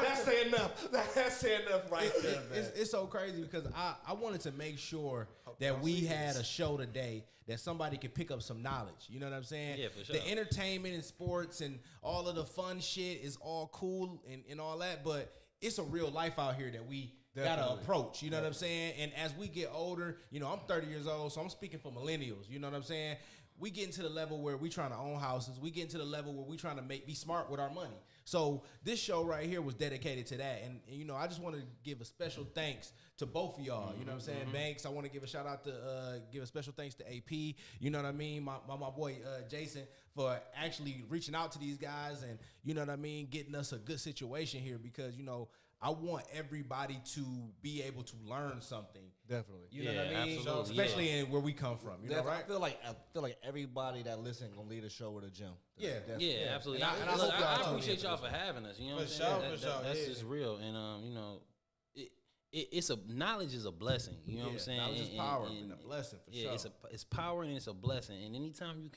[SPEAKER 2] That's saying enough. That's saying enough right there, man.
[SPEAKER 3] It's so crazy because I wanted to make sure that we had a show today that somebody could pick up some knowledge. You know what I'm saying?
[SPEAKER 4] Yeah, for sure.
[SPEAKER 3] The entertainment and sports and all of the fun shit is all cool and all that, but it's a real life out here that we gotta approach. You know what I'm saying? And as we get older, you know, I'm 30 years old, so I'm speaking for millennials. You know what I'm saying? We get into the level where we trying to own houses. We get into the level where we trying to be smart with our money. So this show right here was dedicated to that. And you know, I just want to give a special thanks to both of y'all. You know what I'm saying? Banks, I want to give a shout out to, give a special thanks to AP. You know what I mean? My boy Jason, for actually reaching out to these guys and, you know what I mean, getting us a good situation here, because, you know, I want everybody to be able to learn something.
[SPEAKER 2] Definitely.
[SPEAKER 3] You know what I mean?
[SPEAKER 4] Absolutely,
[SPEAKER 3] Especially in where we come from. You know, right?
[SPEAKER 2] I feel like everybody that listen gonna lead a show with a gym.
[SPEAKER 3] Yeah.
[SPEAKER 4] Yeah, absolutely.
[SPEAKER 3] And I
[SPEAKER 4] Look,
[SPEAKER 3] hope y'all
[SPEAKER 4] I
[SPEAKER 3] tune in
[SPEAKER 4] appreciate
[SPEAKER 3] for
[SPEAKER 4] y'all
[SPEAKER 3] this
[SPEAKER 4] for having us. You know what I'm
[SPEAKER 5] For
[SPEAKER 4] saying?
[SPEAKER 5] sure,
[SPEAKER 4] That's just real. And you know, it's a knowledge is a blessing. You know what I'm saying?
[SPEAKER 3] Knowledge is power and a blessing for sure.
[SPEAKER 4] It's power and it's a blessing. And anytime you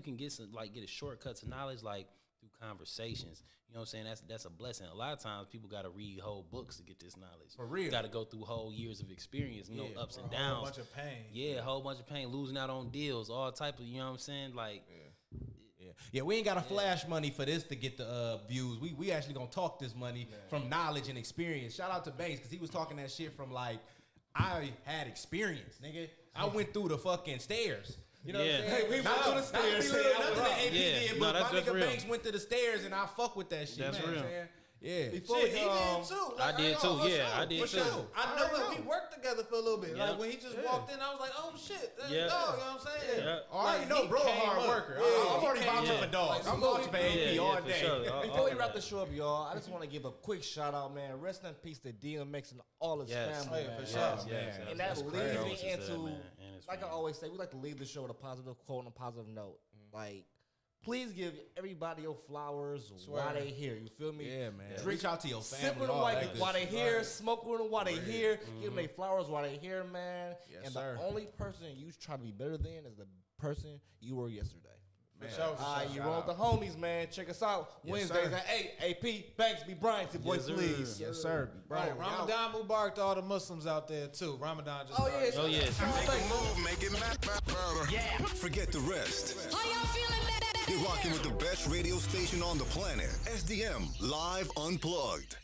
[SPEAKER 4] can get a shortcut to knowledge, like through conversations, you know what I'm saying? That's a blessing. A lot of times people got to read whole books to get this knowledge.
[SPEAKER 3] For real.
[SPEAKER 4] Got to go through whole years of experience, you know, ups and downs.
[SPEAKER 5] A whole bunch of pain.
[SPEAKER 4] Yeah, a whole bunch of pain, losing out on deals, all type of, you know what I'm saying? Like,
[SPEAKER 3] Yeah, we ain't got to flash money for this to get the views. We actually gonna talk this money from knowledge and experience. Shout out to Banks, because he was talking that shit from like, I had experience, nigga. I went through the fucking stairs. You know what I'm saying?
[SPEAKER 2] Hey, we went through the stairs.
[SPEAKER 3] Nothing that AP did, but
[SPEAKER 4] that's
[SPEAKER 3] my nigga
[SPEAKER 4] real.
[SPEAKER 3] Banks went to the stairs, and I fuck with that shit.
[SPEAKER 4] That's
[SPEAKER 3] man,
[SPEAKER 4] real.
[SPEAKER 3] Man. Yeah.
[SPEAKER 2] Before
[SPEAKER 5] Shit, he did too.
[SPEAKER 4] I did too. Yeah, I did too.
[SPEAKER 5] I know that we worked together for a little bit.
[SPEAKER 4] Yeah.
[SPEAKER 5] Like when he just walked in, I was like, "Oh shit, that's
[SPEAKER 4] Yeah.
[SPEAKER 5] dog." You know what I'm saying?
[SPEAKER 4] Yeah.
[SPEAKER 3] I already
[SPEAKER 5] Like,
[SPEAKER 3] know,
[SPEAKER 5] he
[SPEAKER 3] bro, a
[SPEAKER 5] came
[SPEAKER 3] hard
[SPEAKER 5] up.
[SPEAKER 3] worker.
[SPEAKER 5] Yeah,
[SPEAKER 3] I'm already
[SPEAKER 5] he came
[SPEAKER 3] vouching
[SPEAKER 5] up.
[SPEAKER 3] for dogs.
[SPEAKER 2] Like,
[SPEAKER 3] I'm vouching for AP all
[SPEAKER 4] for
[SPEAKER 3] day.
[SPEAKER 4] sure.
[SPEAKER 2] Before we wrap the show up, y'all, I just want to give a quick shout out, man. Rest in peace to DMX and all his family, man.
[SPEAKER 5] for sure.
[SPEAKER 2] And that leads me into, like I
[SPEAKER 4] family.
[SPEAKER 2] always say, we like to leave the show with a positive quote and a positive note. Like, please give everybody your flowers while they here. You feel me?
[SPEAKER 3] Yeah, man.
[SPEAKER 2] Drink
[SPEAKER 3] Reach out to your family.
[SPEAKER 2] Sip with them
[SPEAKER 3] all that good
[SPEAKER 2] while they
[SPEAKER 3] shit.
[SPEAKER 2] here. Smoke with them while they here. Give them their flowers while they here, man.
[SPEAKER 3] Yes,
[SPEAKER 2] and
[SPEAKER 3] sir.
[SPEAKER 2] the only person you try to be better than is the person you were yesterday.
[SPEAKER 3] Man.
[SPEAKER 2] You roll with the homies, man. Check us out Wednesdays
[SPEAKER 3] sir.
[SPEAKER 2] at 8. AP, Banks, B. Bryant, your boy
[SPEAKER 4] Yes, sir.
[SPEAKER 2] Sleeves.
[SPEAKER 3] Yes, sir. Bro,
[SPEAKER 5] Ramadan Mubarak to all the Muslims out there too. Ramadan just
[SPEAKER 2] Oh,
[SPEAKER 5] started.
[SPEAKER 2] yeah.
[SPEAKER 4] yes.
[SPEAKER 6] Make a move, make it better. Yeah. Forget the rest.
[SPEAKER 9] How y'all feeling
[SPEAKER 6] You're rocking with the best radio station on the planet. SDM Live Unplugged.